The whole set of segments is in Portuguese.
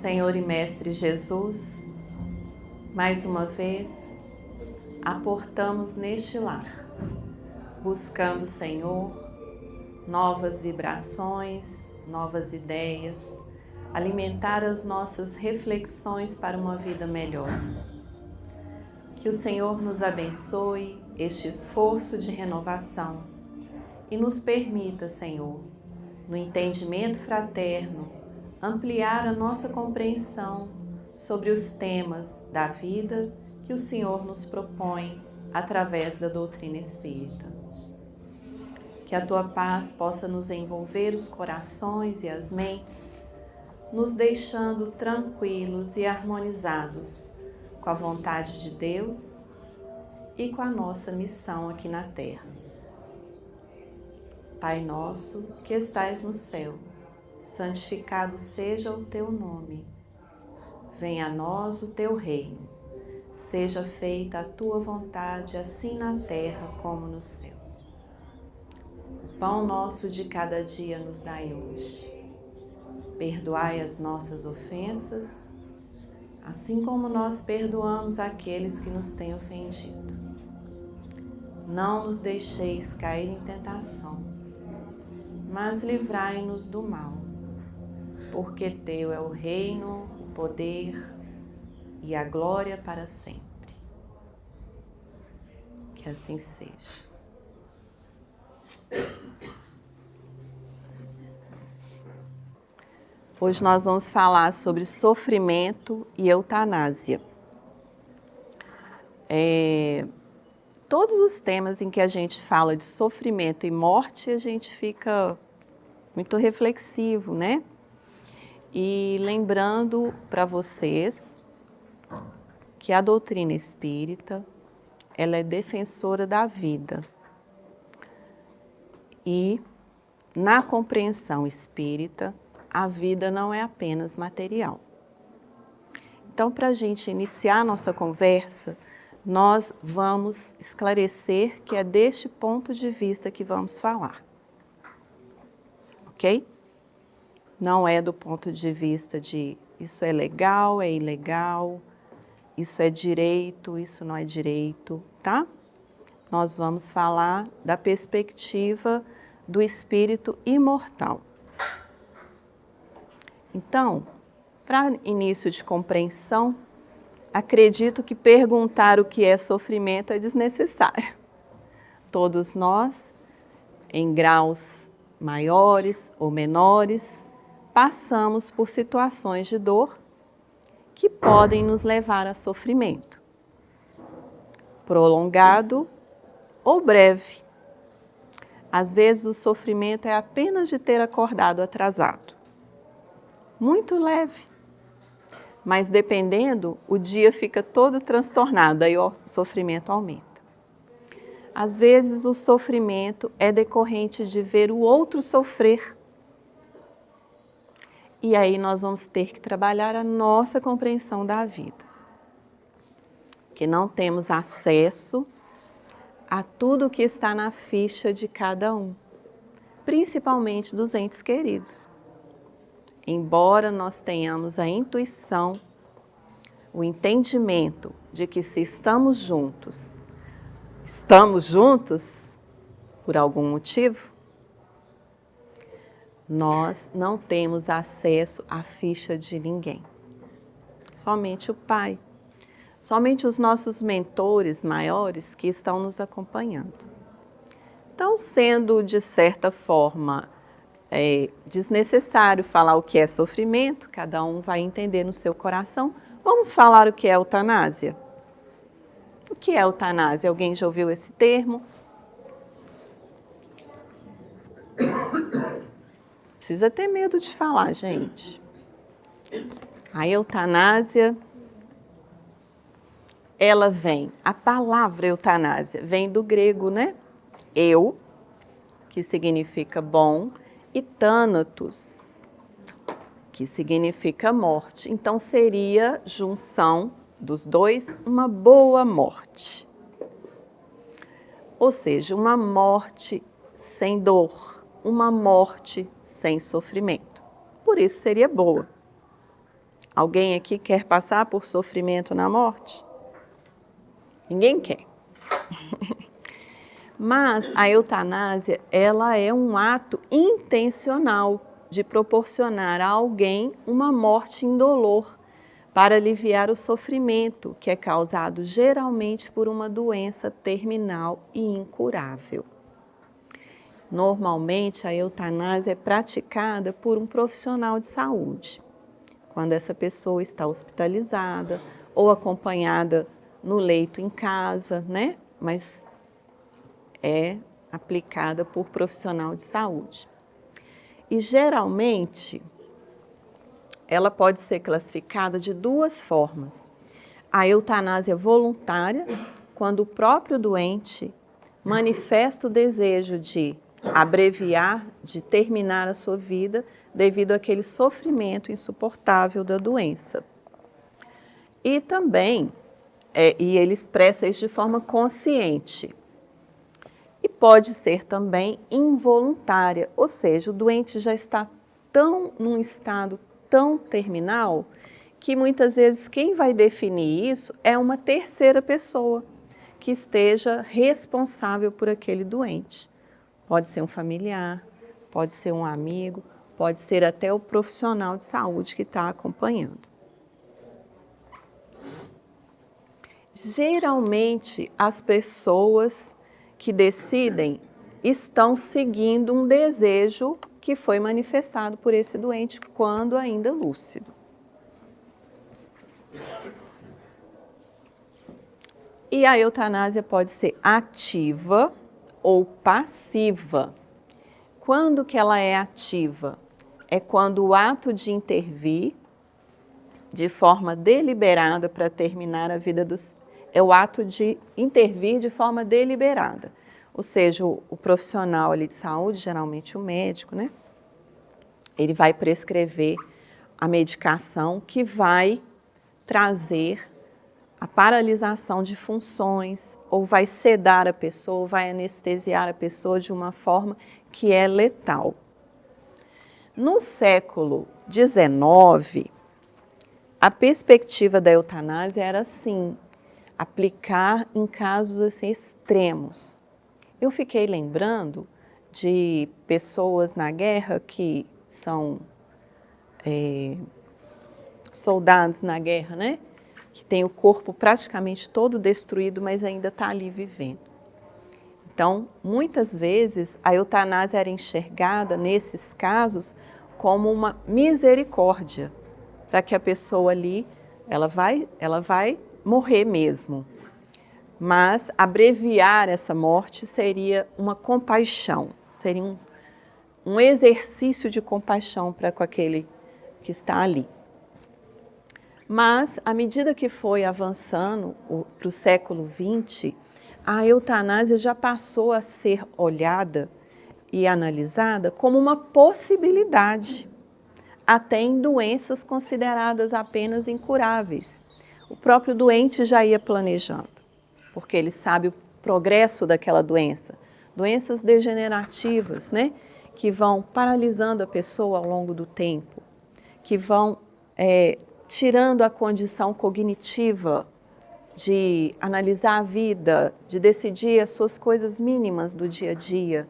Senhor e Mestre Jesus, mais uma vez, aportamos neste lar, buscando, Senhor, novas vibrações, novas ideias, alimentar as nossas reflexões para uma vida melhor. Que o Senhor nos abençoe este esforço de renovação e nos permita, Senhor, no entendimento fraterno, ampliar a nossa compreensão sobre os temas da vida que o Senhor nos propõe através da doutrina espírita. Que a Tua paz possa nos envolver os corações e as mentes, nos deixando tranquilos e harmonizados com a vontade de Deus e com a nossa missão aqui na Terra. Pai nosso, que estais no céu, santificado seja o Teu nome. Venha a nós o Teu reino. Seja feita a Tua vontade, assim na terra como no céu. O pão nosso de cada dia nos dai hoje. Perdoai as nossas ofensas, assim como nós perdoamos aqueles que nos têm ofendido. Não nos deixeis cair em tentação, mas livrai-nos do mal, porque Teu é o reino, o poder e a glória para sempre. Que assim seja. Hoje nós vamos falar sobre sofrimento e eutanásia. Todos os temas em que a gente fala de sofrimento e morte, a gente fica muito reflexivo, né? E lembrando para vocês que a doutrina espírita, ela é defensora da vida. E na compreensão espírita, a vida não é apenas material. Então, para a gente iniciar a nossa conversa, nós vamos esclarecer que é deste ponto de vista que vamos falar. Ok? Não é do ponto de vista de isso é legal, é ilegal, isso é direito, isso não é direito, tá? Nós vamos falar da perspectiva do espírito imortal. Então, para início de compreensão, acredito que perguntar o que é sofrimento é desnecessário. Todos nós, em graus maiores ou menores, passamos por situações de dor que podem nos levar a sofrimento, prolongado ou breve. Às vezes o sofrimento é apenas de ter acordado atrasado. Muito leve, mas dependendo, o dia fica todo transtornado, aí o sofrimento aumenta. Às vezes o sofrimento é decorrente de ver o outro sofrer. E aí nós vamos ter que trabalhar a nossa compreensão da vida. Que não temos acesso a tudo que está na ficha de cada um, principalmente dos entes queridos. Embora nós tenhamos a intuição, o entendimento de que se estamos juntos por algum motivo, nós não temos acesso à ficha de ninguém. Somente o Pai, somente os nossos mentores maiores que estão nos acompanhando. Então, sendo de certa forma desnecessário falar o que é sofrimento, cada um vai entender no seu coração. Vamos falar o que é eutanásia? O que é eutanásia? Alguém já ouviu esse termo? Precisa ter medo de falar, gente. A eutanásia, a palavra eutanásia vem do grego, né? Eu, que significa bom, e thanatos, que significa morte. Então, seria junção dos dois, uma boa morte. Ou seja, uma morte sem dor, uma morte sem sofrimento. Por isso seria boa. Alguém aqui quer passar por sofrimento na morte? Ninguém quer. Mas a eutanásia, ela é um ato intencional de proporcionar a alguém uma morte indolor para aliviar o sofrimento que é causado geralmente por uma doença terminal e incurável. Normalmente, a eutanásia é praticada por um profissional de saúde, quando essa pessoa está hospitalizada ou acompanhada no leito em casa, né? Mas é aplicada por profissional de saúde. E geralmente ela pode ser classificada de duas formas. A eutanásia voluntária, quando o próprio doente manifesta o desejo de abreviar, de terminar a sua vida devido àquele sofrimento insuportável da doença. E também, e ele expressa isso de forma consciente. E pode ser também involuntária, ou seja, o doente já está num estado tão terminal que muitas vezes quem vai definir isso é uma terceira pessoa que esteja responsável por aquele doente. Pode ser um familiar, pode ser um amigo, pode ser até o profissional de saúde que está acompanhando. Geralmente, as pessoas que decidem estão seguindo um desejo que foi manifestado por esse doente quando ainda lúcido. E a eutanásia pode ser ativa ou passiva. Quando que ela é ativa? É quando o ato de intervir de forma deliberada para terminar a vida é o ato de intervir de forma deliberada. Ou seja, o profissional ali de saúde, geralmente o médico, né? Ele vai prescrever a medicação que vai trazer a paralisação de funções, ou vai sedar a pessoa, ou vai anestesiar a pessoa de uma forma que é letal. No século XIX, a perspectiva da eutanásia era assim, aplicar em casos assim, extremos. Eu fiquei lembrando de pessoas na guerra que são soldados na guerra, né? Que tem o corpo praticamente todo destruído, mas ainda está ali vivendo. Então, muitas vezes, a eutanásia era enxergada, nesses casos, como uma misericórdia, para que a pessoa ali, ela vai morrer mesmo. Mas abreviar essa morte seria uma compaixão, seria um exercício de compaixão para com aquele que está ali. Mas, à medida que foi avançando para o século XX, a eutanásia já passou a ser olhada e analisada como uma possibilidade, até em doenças consideradas apenas incuráveis. O próprio doente já ia planejando, porque ele sabe o progresso daquela doença. Doenças degenerativas, né, que vão paralisando a pessoa ao longo do tempo, que vão tirando a condição cognitiva de analisar a vida, de decidir as suas coisas mínimas do dia a dia,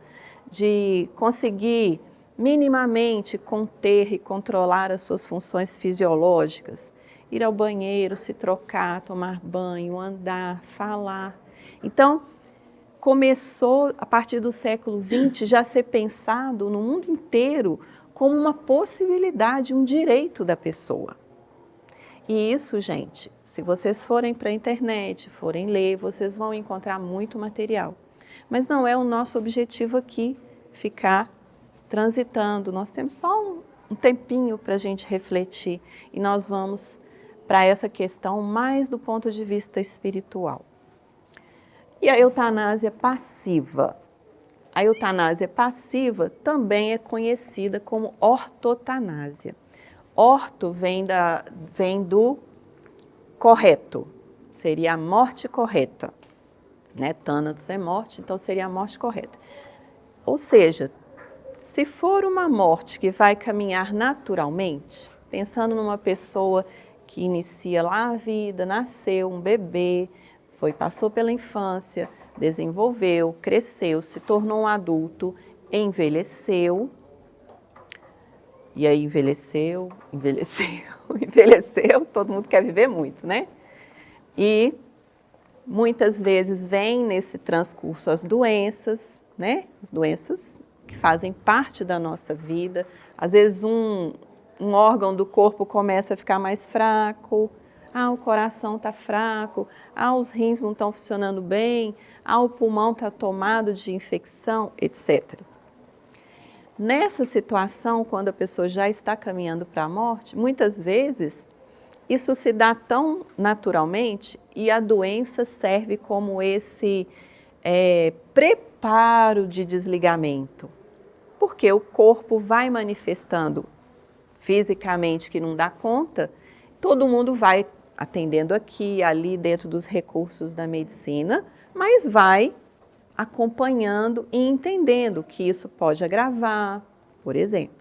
de conseguir minimamente conter e controlar as suas funções fisiológicas, ir ao banheiro, se trocar, tomar banho, andar, falar. Então, começou, a partir do século XX, já a ser pensado no mundo inteiro como uma possibilidade, um direito da pessoa. E isso, gente, se vocês forem para a internet, forem ler, vocês vão encontrar muito material. Mas não é o nosso objetivo aqui ficar transitando. Nós temos só um tempinho para a gente refletir e nós vamos para essa questão mais do ponto de vista espiritual. E a eutanásia passiva? A eutanásia passiva também é conhecida como ortotanásia. Orto vem do correto, seria a morte correta, né? Tânatos é morte, então seria a morte correta. Ou seja, se for uma morte que vai caminhar naturalmente, Pensando numa pessoa que inicia lá a vida, nasceu um bebê, passou pela infância, desenvolveu, cresceu, se tornou um adulto, envelheceu, e aí envelheceu, todo mundo quer viver muito, né? E muitas vezes vem nesse transcurso as doenças, né? As doenças que fazem parte da nossa vida. Às vezes um órgão do corpo começa a ficar mais fraco, o coração está fraco, os rins não estão funcionando bem, o pulmão está tomado de infecção, etc. Nessa situação, quando a pessoa já está caminhando para a morte, muitas vezes isso se dá tão naturalmente e a doença serve como esse preparo de desligamento, porque o corpo vai manifestando fisicamente que não dá conta, todo mundo vai atendendo aqui, ali, dentro dos recursos da medicina, mas vai acompanhando e entendendo que isso pode agravar, por exemplo.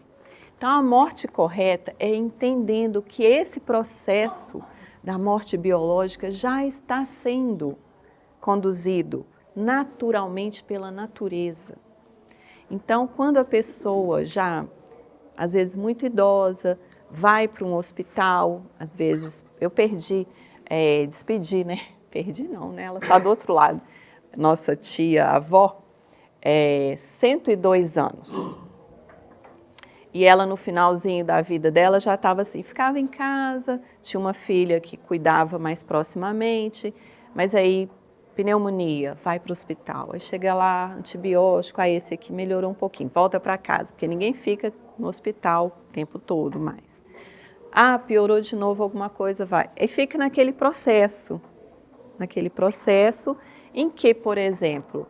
Então, a morte correta é entendendo que esse processo da morte biológica já está sendo conduzido naturalmente pela natureza. Então, quando a pessoa já, às vezes muito idosa, vai para um hospital, às vezes eu despedi, né? Perdi não, né? Ela está do outro lado. Nossa tia, avó, 102 anos. E ela, no finalzinho da vida dela, já estava assim, ficava em casa, tinha uma filha que cuidava mais proximamente, mas aí, pneumonia, vai para o hospital. Aí chega lá, antibiótico, esse aqui melhorou um pouquinho, volta para casa, porque ninguém fica no hospital o tempo todo mais. Piorou de novo alguma coisa, vai. Aí fica naquele processo em que, por exemplo,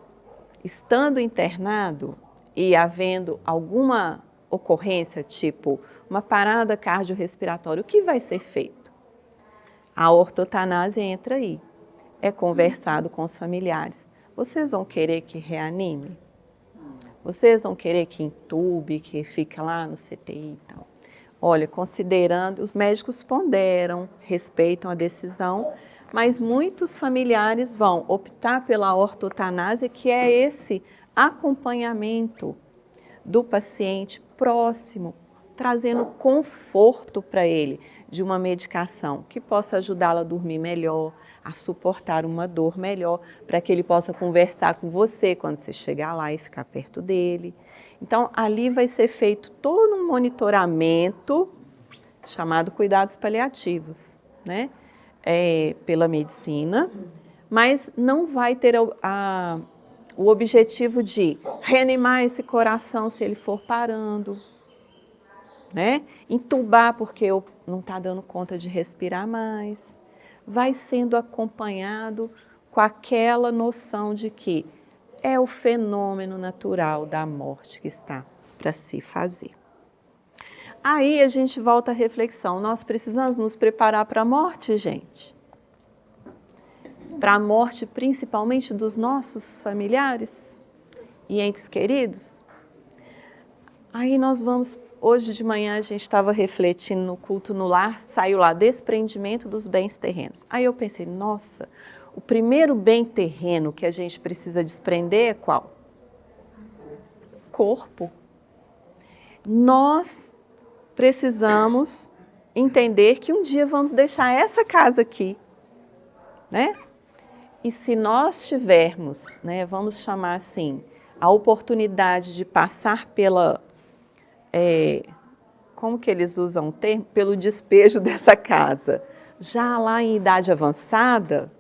estando internado e havendo alguma ocorrência, tipo uma parada cardiorrespiratória, o que vai ser feito? A ortotanásia entra aí, é conversado com os familiares. Vocês vão querer que reanime? Vocês vão querer que entube, que fique lá no CTI e tal? Olha, considerando, os médicos ponderam, respeitam a decisão, mas muitos familiares vão optar pela ortotanásia, que é esse acompanhamento do paciente próximo, trazendo conforto para ele de uma medicação que possa ajudá-lo a dormir melhor, a suportar uma dor melhor, para que ele possa conversar com você quando você chegar lá e ficar perto dele. Então, ali vai ser feito todo um monitoramento chamado cuidados paliativos, né? Pela medicina, mas não vai ter o objetivo de reanimar esse coração se ele for parando, né? Entubar porque não está dando conta de respirar mais. Vai sendo acompanhado com aquela noção de que é o fenômeno natural da morte que está para se fazer. Aí a gente volta à reflexão, nós precisamos nos preparar para a morte, gente? Para a morte principalmente dos nossos familiares e entes queridos? Aí nós vamos, hoje de manhã a gente estava refletindo no culto no lar, saiu lá, desprendimento dos bens terrenos. Aí eu pensei, nossa, o primeiro bem terreno que a gente precisa desprender é qual? Corpo. Nós precisamos entender que um dia vamos deixar essa casa aqui, né? E se nós tivermos, né, vamos chamar assim, a oportunidade de passar pela, como que eles usam o termo? Pelo despejo dessa casa, já lá em idade avançada,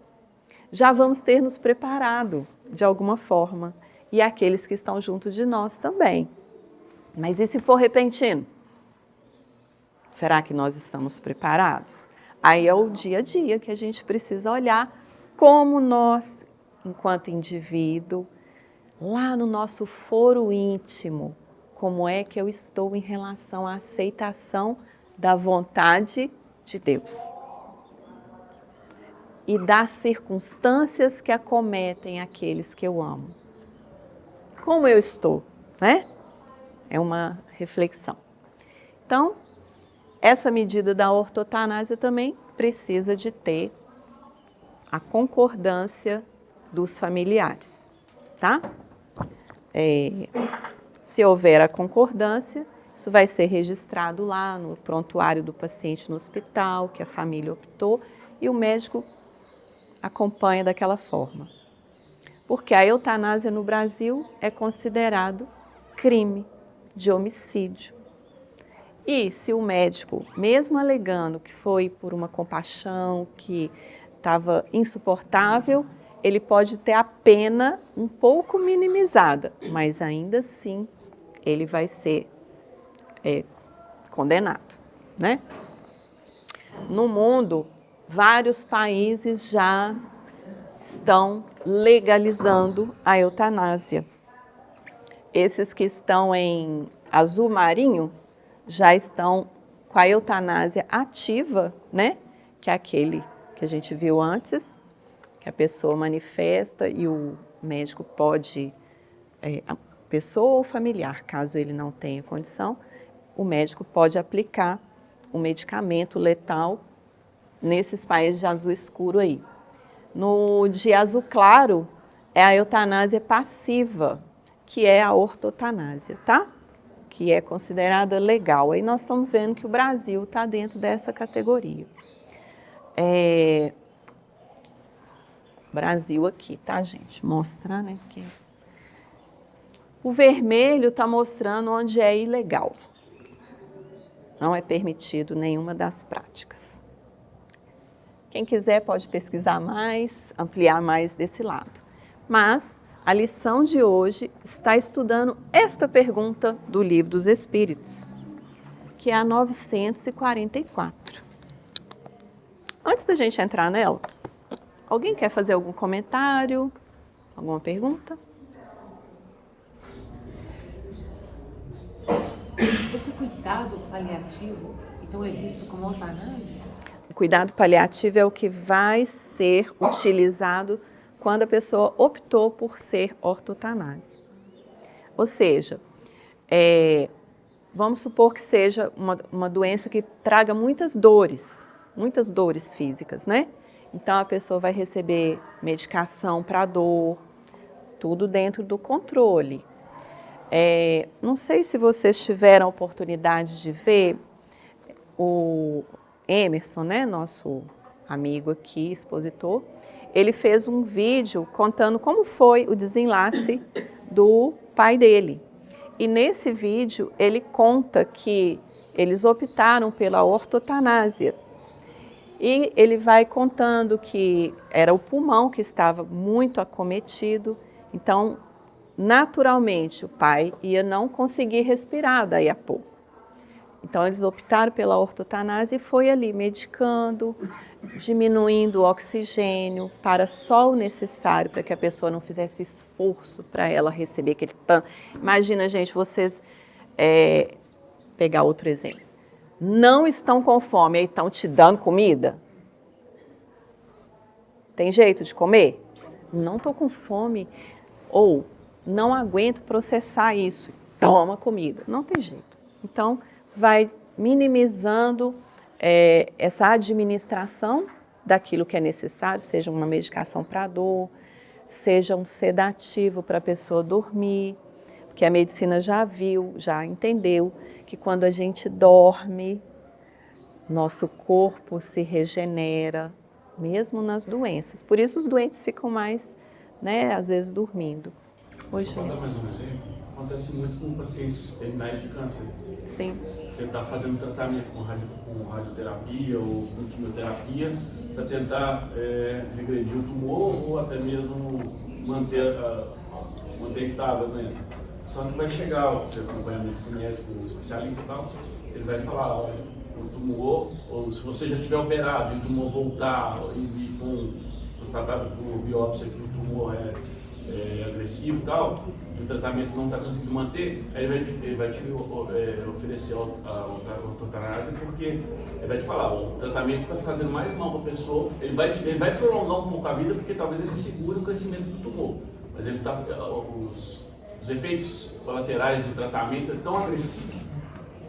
já vamos ter nos preparado de alguma forma. E aqueles que estão junto de nós também. Mas e se for repentino? Será que nós estamos preparados? Aí é o dia a dia que a gente precisa olhar como nós, enquanto indivíduo, lá no nosso foro íntimo, como é que eu estou em relação à aceitação da vontade de Deus e das circunstâncias que acometem aqueles que eu amo. Como eu estou, né? É uma reflexão. Então, essa medida da ortotanásia também precisa de ter a concordância dos familiares, tá? Se houver a concordância, isso vai ser registrado lá no prontuário do paciente no hospital, que a família optou, e o médico acompanha daquela forma. Porque a eutanásia no Brasil é considerado crime de homicídio. E se o médico, mesmo alegando que foi por uma compaixão, que estava insuportável, ele pode ter a pena um pouco minimizada, mas ainda assim ele vai ser condenado, né? No mundo, vários países já estão legalizando a eutanásia. Esses que estão em azul marinho já estão com a eutanásia ativa, né? Que é aquele que a gente viu antes, que a pessoa manifesta e o médico pode, a pessoa ou familiar, caso ele não tenha condição, o médico pode aplicar um medicamento letal nesses países de azul escuro aí. No de azul claro é a eutanásia passiva, que é a ortotanásia, tá? Que é considerada legal. Aí nós estamos vendo que o Brasil está dentro dessa categoria. Brasil aqui, tá, gente? Mostrar, né? Porque o vermelho está mostrando onde é ilegal. Não é permitido nenhuma das práticas. Quem quiser pode pesquisar mais, ampliar mais desse lado. Mas a lição de hoje está estudando esta pergunta do Livro dos Espíritos, que é a 944. Antes da gente entrar nela, alguém quer fazer algum comentário, alguma pergunta? Esse cuidado paliativo, então, é visto como eutanásia? O cuidado paliativo é o que vai ser utilizado quando a pessoa optou por ser ortotanásia. Ou seja, vamos supor que seja uma doença que traga muitas dores físicas, né? Então, a pessoa vai receber medicação para dor, tudo dentro do controle. Não sei se vocês tiveram a oportunidade de ver o Emerson, né, nosso amigo aqui, expositor, ele fez um vídeo contando como foi o desenlace do pai dele. E nesse vídeo ele conta que eles optaram pela ortotanásia. E ele vai contando que era o pulmão que estava muito acometido, então naturalmente o pai ia não conseguir respirar daí a pouco. Então eles optaram pela ortotanásia e foi ali medicando, diminuindo o oxigênio para só o necessário para que a pessoa não fizesse esforço para ela receber aquele tanto. Imagina, gente, vocês pegar outro exemplo. Não estão com fome, aí estão te dando comida? Tem jeito de comer? Não estou com fome. Ou não aguento processar isso. Toma comida. Não tem jeito. Então, vai minimizando essa administração daquilo que é necessário, seja uma medicação para dor, seja um sedativo para a pessoa dormir, porque a medicina já viu, já entendeu que quando a gente dorme, nosso corpo se regenera, mesmo nas doenças. Por isso os doentes ficam mais, né, às vezes dormindo. Hoje, só para dar mais um exemplo, acontece muito com pacientes terminais de câncer. Sim. Você está fazendo tratamento com radioterapia ou com quimioterapia para tentar regredir o tumor ou até mesmo manter estável a doença. Só que vai chegar o seu acompanhamento com o médico, o especialista e tal, ele vai falar, olha, o tumor, ou se você já tiver operado e o tumor voltar e for constatado por biópsia que o tumor é agressivo e tal, e o tratamento não está conseguindo manter, aí ele vai te oferecer a ortotanásia, porque ele vai te falar, o tratamento está fazendo mais mal para a pessoa, ele vai prolongar um pouco a vida, porque talvez ele segure o crescimento do tumor, mas ele os efeitos colaterais do tratamento é tão agressivo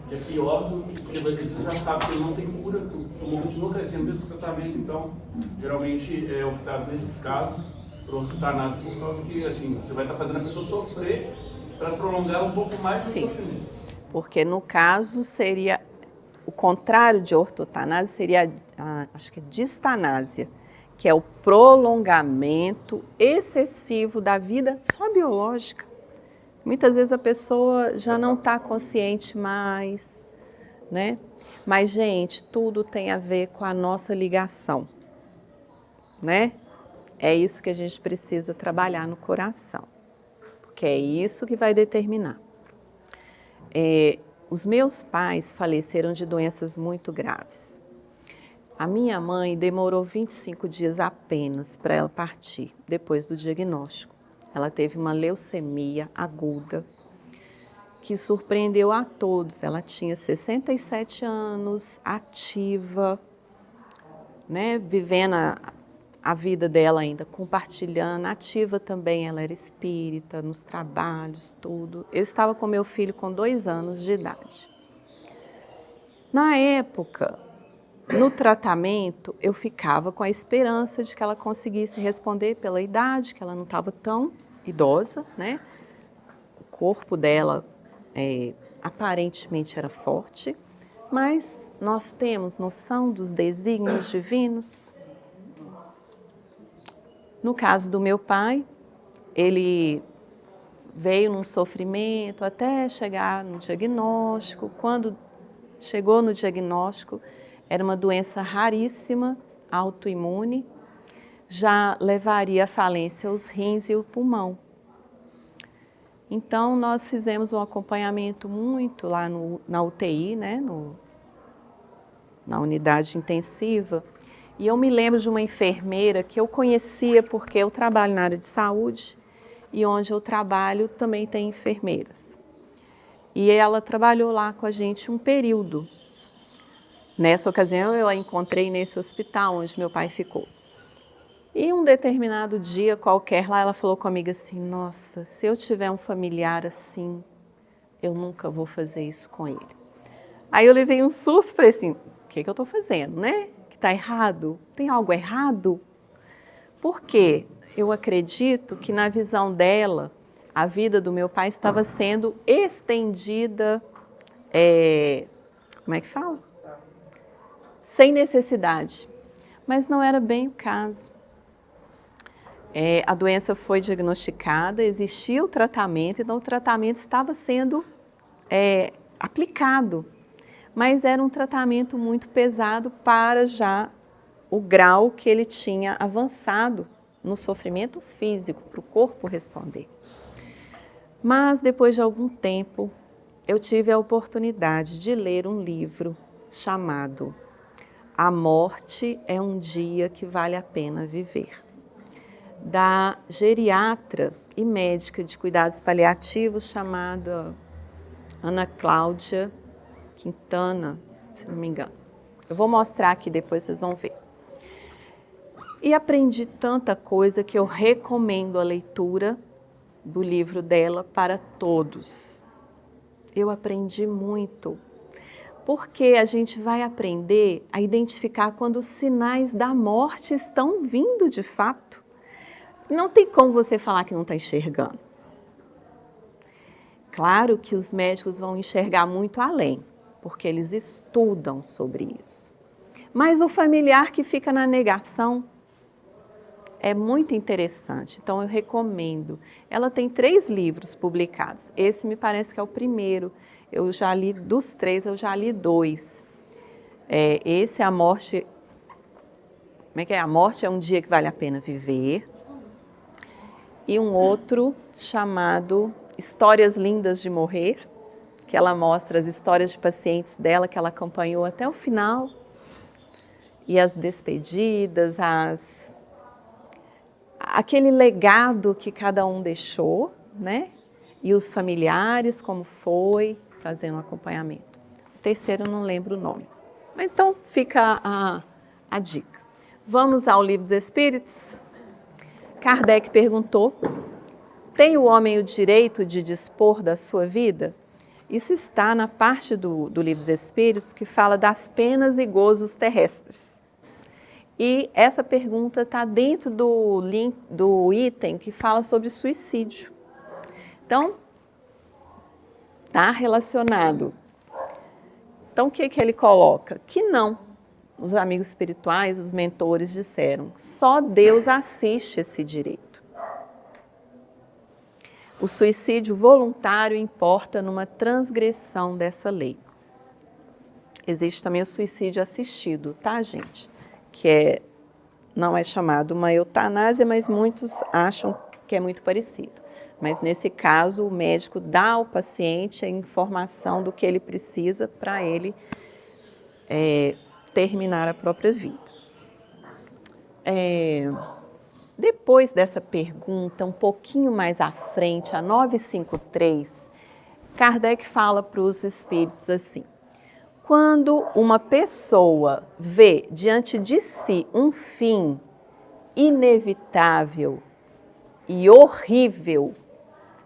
que é pior do que, porque você já sabe que ele não tem cura, o tumor continua crescendo mesmo com o tratamento, então, geralmente é optado nesses casos por ortotanase, por causa que, assim, você vai estar fazendo a pessoa sofrer para prolongar um pouco mais o sofrimento. Porque no caso seria o contrário de ortotanase, seria acho que distanásia, que é o prolongamento excessivo da vida só biológica. Muitas vezes a pessoa já não está consciente mais, né? Mas, gente, tudo tem a ver com a nossa ligação, né? É isso que a gente precisa trabalhar no coração, porque é isso que vai determinar. Os meus pais faleceram de doenças muito graves. A minha mãe demorou 25 dias apenas para ela partir, depois do diagnóstico. Ela teve uma leucemia aguda, que surpreendeu a todos. Ela tinha 67 anos, ativa, né, vivendo a vida dela ainda, compartilhando, ativa também, ela era espírita, nos trabalhos, tudo. Eu estava com meu filho com 2 anos de idade. Na época, no tratamento, eu ficava com a esperança de que ela conseguisse responder pela idade, que ela não estava tão idosa, né? O corpo dela aparentemente era forte, mas nós temos noção dos desígnios divinos. No caso do meu pai, ele veio num sofrimento até chegar no diagnóstico. Quando chegou no diagnóstico, era uma doença raríssima, autoimune, já levaria à falência os rins e o pulmão. Então, nós fizemos um acompanhamento muito lá na UTI, né, na unidade intensiva, e eu me lembro de uma enfermeira que eu conhecia porque eu trabalho na área de saúde e onde eu trabalho também tem enfermeiras. E ela trabalhou lá com a gente um período. Nessa ocasião, eu a encontrei nesse hospital onde meu pai ficou. E um determinado dia qualquer lá, ela falou comigo assim, nossa, se eu tiver um familiar assim, eu nunca vou fazer isso com ele. Aí eu levei um susto, falei assim, o que eu estou fazendo, né? Que está errado? Tem algo errado? Por quê? Eu acredito que na visão dela, a vida do meu pai estava sendo estendida, como é que fala? Sem necessidade, mas não era bem o caso. A doença foi diagnosticada, existia o tratamento, então o tratamento estava sendo aplicado, mas era um tratamento muito pesado para já o grau que ele tinha avançado no sofrimento físico, para o corpo responder. Mas depois de algum tempo, eu tive a oportunidade de ler um livro chamado A Morte é um Dia que Vale a Pena Viver, da geriatra e médica de cuidados paliativos chamada Ana Cláudia Quintana, se não me engano. Eu vou mostrar aqui, depois vocês vão ver. E aprendi tanta coisa que eu recomendo a leitura do livro dela para todos. Eu aprendi muito, porque a gente vai aprender a identificar quando os sinais da morte estão vindo de fato. Não tem como você falar que não está enxergando. Claro que os médicos vão enxergar muito além, porque eles estudam sobre isso. Mas o familiar que fica na negação é muito interessante, então eu recomendo. Ela tem 3 livros publicados, esse me parece que é o primeiro. Eu já li, dos 3, eu já li 2. Esse é A Morte... Como é que é? A Morte é um Dia que Vale a Pena Viver. E um outro chamado Histórias Lindas de Morrer, que ela mostra as histórias de pacientes dela que ela acompanhou até o final, e as despedidas, aquele legado que cada um deixou, né? E os familiares, como foi, fazendo um acompanhamento. O terceiro eu não lembro o nome. Então fica a dica. Vamos ao Livro dos Espíritos? Kardec perguntou, tem o homem o direito de dispor da sua vida? Isso está na parte do Livro dos Espíritos que fala das penas e gozos terrestres. E essa pergunta está dentro do item que fala sobre suicídio. Então, está relacionado. Então, o que ele coloca? Que não. Os amigos espirituais, os mentores disseram, só Deus assiste esse direito. O suicídio voluntário importa numa transgressão dessa lei. Existe também o suicídio assistido, tá, gente? Que não é chamado uma eutanásia, mas muitos acham que é muito parecido. Mas nesse caso, o médico dá ao paciente a informação do que ele precisa para ele terminar a própria vida. Depois dessa pergunta, um pouquinho mais à frente, a 953, Kardec fala para os espíritos assim: quando uma pessoa vê diante de si um fim inevitável e horrível,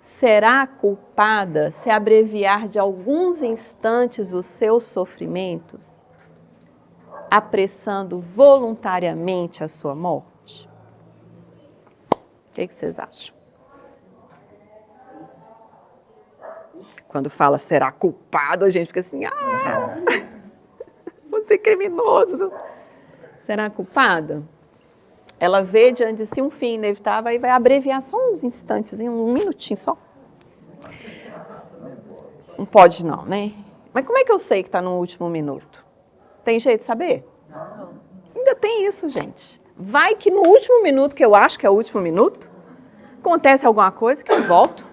será culpada se abreviar de alguns instantes os seus sofrimentos, apressando voluntariamente a sua morte? O que vocês acham? Quando fala será culpado, a gente fica assim, você é criminoso. Será culpada? Ela vê diante de si um fim inevitável e vai abreviar só uns instantes, um minutinho só. Não pode não, né? Mas como é que eu sei que está no último minuto? Tem jeito de saber? Não. Ainda tem isso, gente. Vai que no último minuto, que eu acho que é o último minuto, acontece alguma coisa que eu volto.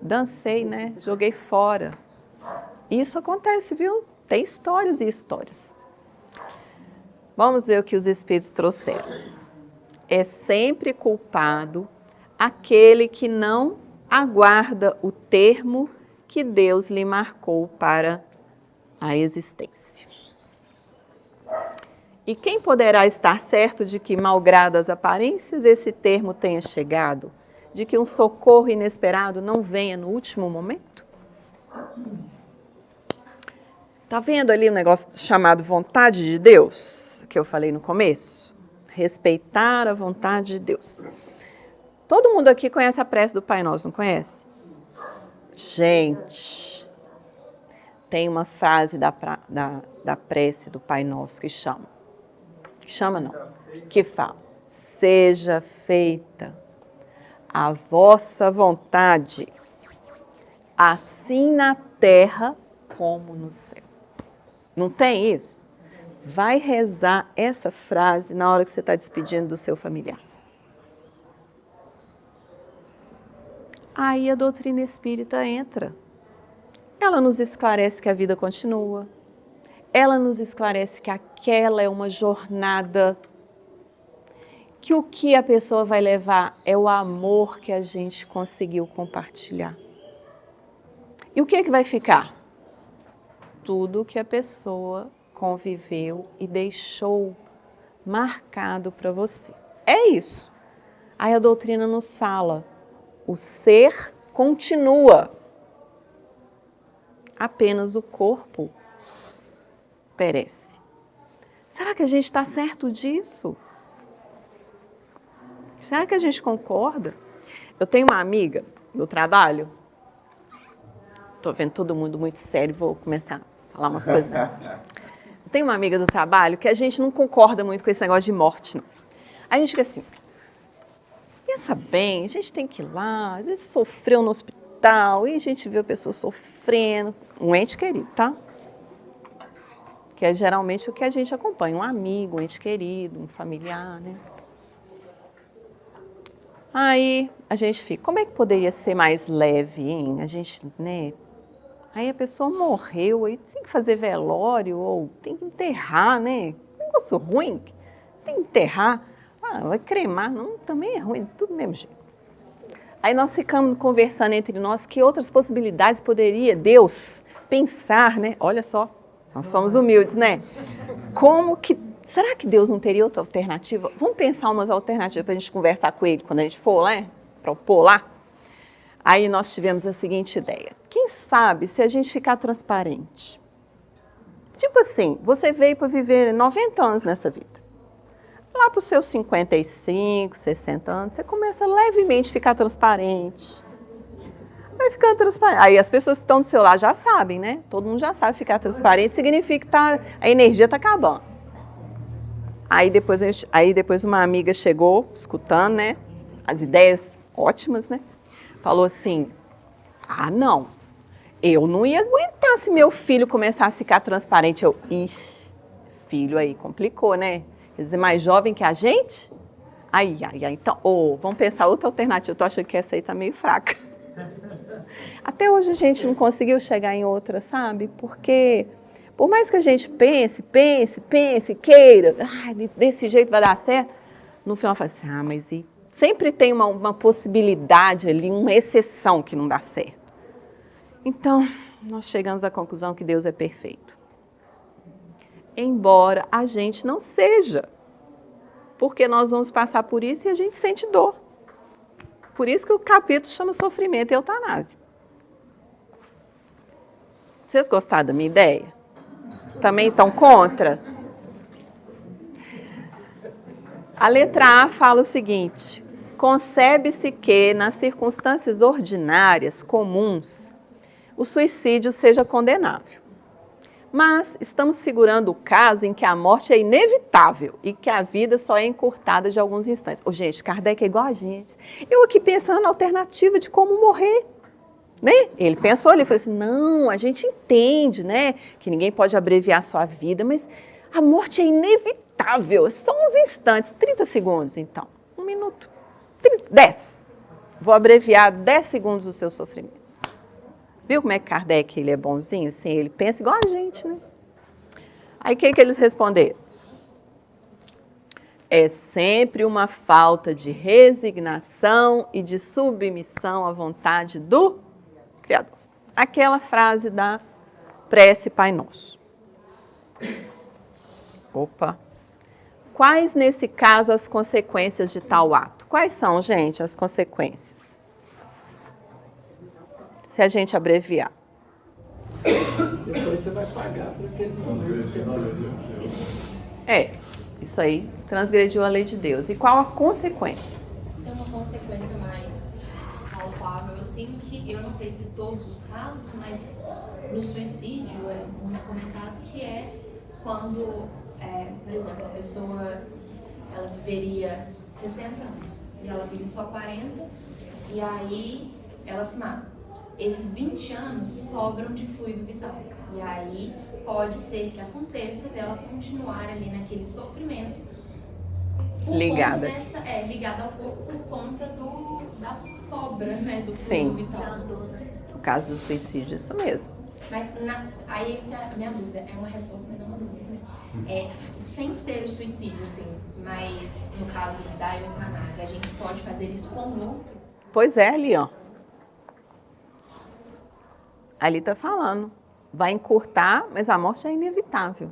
Dancei, né? Joguei fora. Isso acontece, viu? Tem histórias e histórias. Vamos ver o que os espíritos trouxeram. É sempre culpado aquele que não aguarda o termo que Deus lhe marcou para a existência. E quem poderá estar certo de que, malgrado as aparências, esse termo tenha chegado? De que um socorro inesperado não venha no último momento? Está vendo ali um negócio chamado vontade de Deus, que eu falei no começo? Respeitar a vontade de Deus. Todo mundo aqui conhece a prece do Pai Nosso, não conhece? Gente, tem uma frase da prece do Pai Nosso que fala: seja feita a vossa vontade, assim na terra como no céu. Não tem isso? Vai rezar essa frase na hora que você está despedindo do seu familiar. Aí a doutrina espírita entra. Ela nos esclarece que a vida continua. Ela nos esclarece que aquela é uma jornada, que o que a pessoa vai levar é o amor que a gente conseguiu compartilhar. E o que é que vai ficar? Tudo que a pessoa conviveu e deixou marcado para você. É isso. Aí a doutrina nos fala, o ser continua, apenas o corpo perece. Será que a gente está certo disso? Será que a gente concorda? Eu tenho uma amiga do trabalho, estou vendo todo mundo muito sério, vou começar a falar umas coisas. Eu tenho uma amiga do trabalho que a gente não concorda muito com esse negócio de morte, não. A gente fica assim, pensa bem, a gente tem que ir lá, às vezes sofreu no hospital, e a gente vê a pessoa sofrendo, um ente querido, tá? Que é geralmente o que a gente acompanha, um amigo, um ente querido, um familiar, né? Aí a gente fica, como é que poderia ser mais leve, hein? A gente, né? Aí a pessoa morreu, aí tem que fazer velório, ou tem que enterrar, né? Negócio ruim, tem que enterrar. Vai cremar, não, também é ruim, tudo do mesmo jeito. Aí nós ficamos conversando entre nós que outras possibilidades poderia Deus pensar, né? Olha só, nós somos humildes, né? Será que Deus não teria outra alternativa? Vamos pensar umas alternativas para a gente conversar com ele quando a gente for lá, propor lá. Aí nós tivemos a seguinte ideia. Quem sabe se a gente ficar transparente? Tipo assim, você veio para viver 90 anos nessa vida. Lá para os seus 55, 60 anos, você começa levemente a ficar transparente. Vai ficando transparente. Aí as pessoas que estão do seu lado já sabem, né? Todo mundo já sabe ficar transparente, significa que a energia está acabando. Aí depois uma amiga chegou, escutando, né? As ideias ótimas, né? Falou assim, não, eu não ia aguentar se meu filho começasse a ficar transparente. Filho aí complicou, né? Quer dizer, mais jovem que a gente? Então, vamos pensar outra alternativa. Eu tô achando que essa aí tá meio fraca. Até hoje a gente não conseguiu chegar em outra, sabe? Porque, por mais que a gente pense, queira, desse jeito vai dar certo, no final fala assim, mas sempre tem uma possibilidade ali, uma exceção que não dá certo. Então, nós chegamos à conclusão que Deus é perfeito. Embora a gente não seja, porque nós vamos passar por isso e a gente sente dor. Por isso que o capítulo chama Sofrimento e Eutanásia. Vocês gostaram da minha ideia? Também estão contra? A letra A fala o seguinte, concebe-se que, nas circunstâncias ordinárias, comuns, o suicídio seja condenável. Mas estamos figurando o caso em que a morte é inevitável e que a vida só é encurtada de alguns instantes. Gente, Kardec é igual a gente. Eu aqui pensando na alternativa de como morrer. Né? Ele pensou, ele falou assim, não, a gente entende, né, que ninguém pode abreviar a sua vida, mas a morte é inevitável, são uns instantes, 30 segundos então, 1 minuto, 10. Vou abreviar 10 segundos do seu sofrimento. Viu como é que Kardec ele é bonzinho? Assim, ele pensa igual a gente, né? Aí o que eles responderam? É sempre uma falta de resignação e de submissão à vontade do Criador. Aquela frase da prece Pai Nosso. Quais, nesse caso, as consequências de tal ato? Quais são, gente, as consequências? Se a gente abreviar. Depois você vai pagar por aqueles momentos. Isso aí, transgrediu a lei de Deus. E qual a consequência? Tem uma consequência mais palpável, assim, que eu não sei se todos os casos, mas no suicídio é muito comentado que é quando, por exemplo, a pessoa ela viveria 60 anos e ela vive só 40 e aí ela se mata. Esses 20 anos sobram de fluido vital. E aí pode ser que aconteça dela continuar ali naquele sofrimento. Ligada. Ligada ao corpo por conta da sobra, né, do fluido vital. No caso do suicídio, isso mesmo. Mas aí a minha dúvida, é uma resposta, mas é uma dúvida também. Sem ser o suicídio, assim, mas no caso da eutanásia, a gente pode fazer isso com o outro? Pois é, ali, ó. Ali está falando, vai encurtar, mas a morte é inevitável.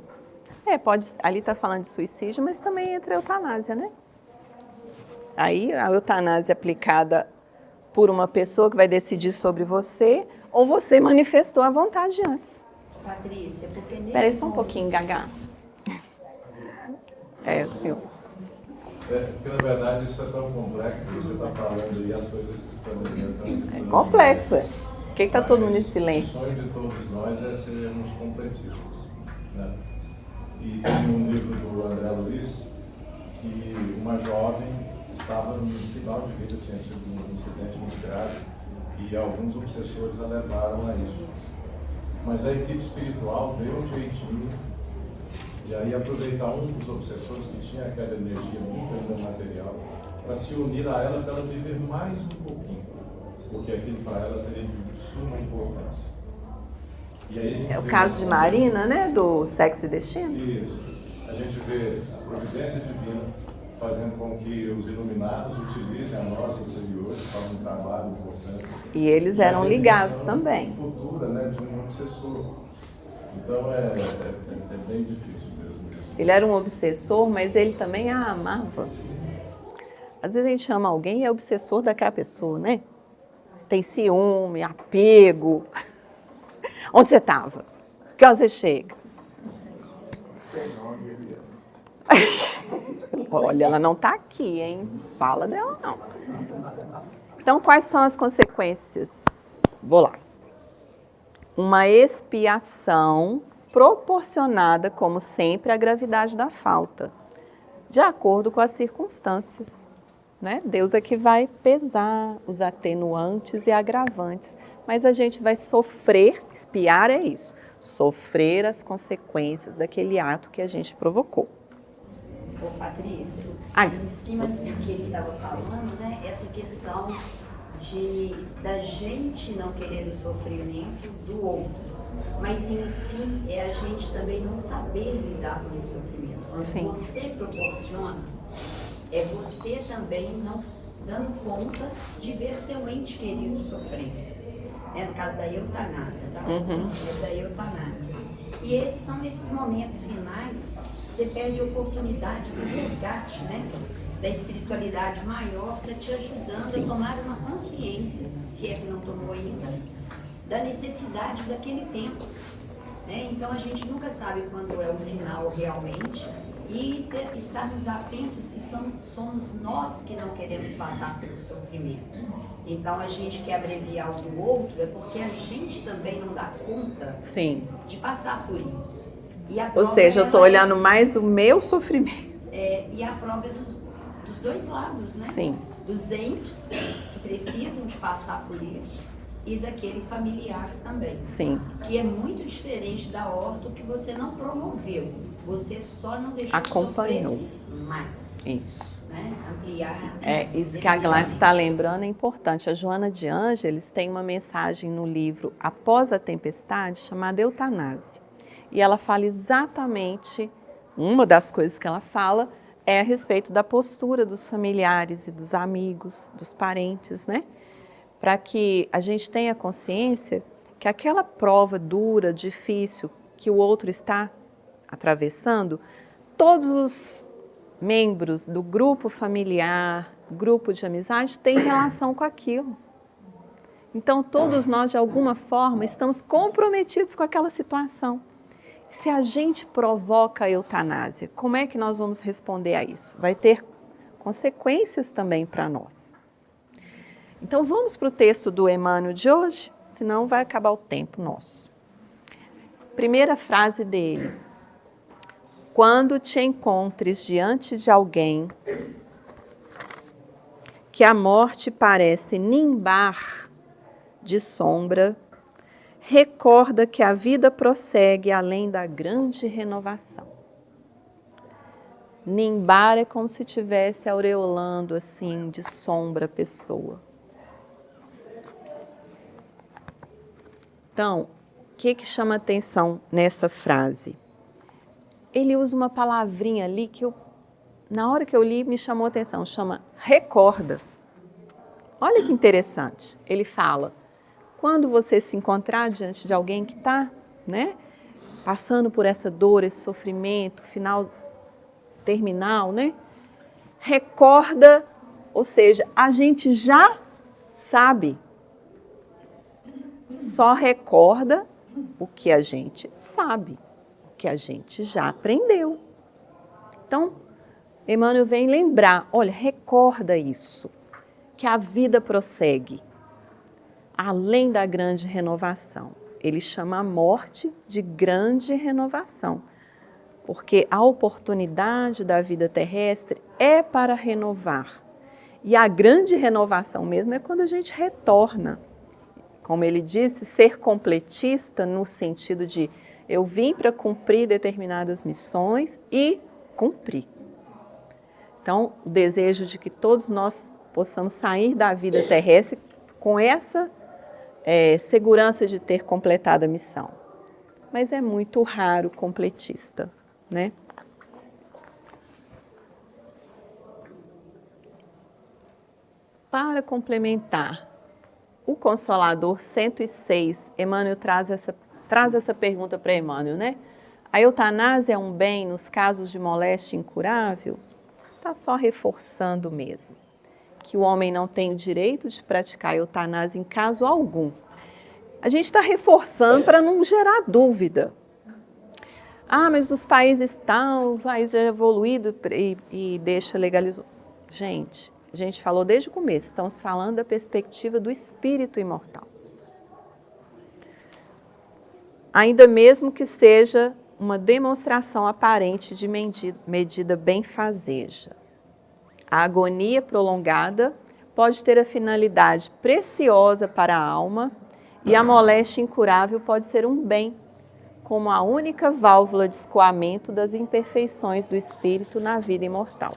Ali está falando de suicídio, mas também entra a eutanásia, né? Aí a eutanásia aplicada por uma pessoa que vai decidir sobre você, ou você manifestou a vontade antes. Patrícia, porque nesse Espera aí só um pouquinho, Gagá. Senhor. Porque na verdade isso é tão complexo, você está falando e as coisas estão... É complexo, Por que está todo mundo em silêncio? O sonho de todos nós é sermos completistas, né? E tem um livro do André Luiz que uma jovem estava no final de vida, tinha sido um incidente muito grave e alguns obsessores a levaram a isso. Mas a equipe espiritual deu um jeitinho de aí aproveitar um dos obsessores que tinha aquela energia muito ainda material para se unir a ela, para ela viver mais um pouquinho, porque aquilo para ela seria de suma importância. E aí a gente É o caso de Marina, né? Do Sexo e Destino. Isso. A gente vê a providência divina fazendo com que os iluminados utilizem a nossa interiores para um trabalho importante. E eles eram ligados também. Futura, né, de um obsessor. Então é bem difícil mesmo. Ele era um obsessor, mas ele também a amava. Às vezes a gente ama alguém e é obsessor daquela pessoa, né? tem ciúme, apego. Onde você estava? Que hora você chega? Olha, ela não está aqui, hein? Fala dela, não. Então, quais são as consequências? Vou lá. Uma expiação proporcionada, como sempre, à gravidade da falta, de acordo com as circunstâncias. Né? Deus é que vai pesar os atenuantes e agravantes, mas a gente vai sofrer, expiar é isso, sofrer as consequências daquele ato que a gente provocou. Ô, Patrícia, Ai, em cima do que ele estava falando, né, essa questão da gente não querer o sofrimento do outro, mas enfim, é a gente também não saber lidar com esse sofrimento. Quando Sim. você proporciona, é você também não dando conta de ver seu ente querido sofrer. No caso da eutanásia, tá? Da eutanásia. E são esses momentos finais que você perde a oportunidade do resgate, né? Da espiritualidade maior para te ajudando a tomar uma consciência, se é que não tomou ainda, da necessidade daquele tempo. Né? Então a gente nunca sabe quando é o final realmente e estarmos atentos se somos nós que não queremos passar pelo sofrimento. Então a gente quer abreviar o do outro é porque a gente também não dá conta Sim. de passar por isso. Ou seja, eu estou olhando mais o meu sofrimento. E a prova é dos dois lados, né? Sim. Dos entes que precisam de passar por isso e daquele familiar também. Sim. Que é muito diferente da orto que você não promoveu, você só não deixou Acompanhou. sofrer mais. Isso. Né? Ampliar. Isso que a Gladys está lembrando é importante. A Joana de Ângeles tem uma mensagem no livro Após a Tempestade, chamada Eutanásia. E ela fala exatamente, uma das coisas que ela fala é a respeito da postura dos familiares e dos amigos, dos parentes, né? Para que a gente tenha consciência que aquela prova dura, difícil, que o outro está atravessando, todos os membros do grupo familiar, grupo de amizade, têm relação com aquilo. Então, todos nós, de alguma forma, estamos comprometidos com aquela situação. Se a gente provoca a eutanásia, como é que nós vamos responder a isso? Vai ter consequências também para nós. Então, vamos para o texto do Emmanuel de hoje, senão vai acabar o tempo nosso. Primeira frase dele. Quando te encontres diante de alguém que a morte parece nimbar de sombra, recorda que a vida prossegue além da grande renovação. Nimbar é como se estivesse aureolando assim de sombra a pessoa. Então, o que chama atenção nessa frase? Ele usa uma palavrinha ali que na hora que eu li me chamou a atenção, chama recorda. Olha que interessante, ele fala, quando você se encontrar diante de alguém que está, né, passando por essa dor, esse sofrimento, final terminal, né, recorda, ou seja, a gente já sabe, só recorda o que a gente sabe, o que a gente já aprendeu. Então, Emmanuel vem lembrar, olha, recorda isso, que a vida prossegue, além da grande renovação. Ele chama a morte de grande renovação, porque a oportunidade da vida terrestre é para renovar. E a grande renovação mesmo é quando a gente retorna. Como ele disse, ser completista no sentido de eu vim para cumprir determinadas missões e cumpri. Então, o desejo de que todos nós possamos sair da vida terrestre com essa segurança de ter completado a missão. Mas é muito raro completista, né? Para complementar, o Consolador 106, Emmanuel traz essa pergunta para Emmanuel, né? A eutanásia é um bem nos casos de moléstia incurável? Está só reforçando mesmo que o homem não tem o direito de praticar a eutanásia em caso algum. A gente está reforçando para não gerar dúvida. Ah, mas os países tal, o país é evoluído e deixa legalizou. Gente, a gente falou desde o começo, estamos falando da perspectiva do espírito imortal. Ainda mesmo que seja uma demonstração aparente de medida benfazeja. A agonia prolongada pode ter a finalidade preciosa para a alma e a moléstia incurável pode ser um bem, como a única válvula de escoamento das imperfeições do espírito na vida imortal.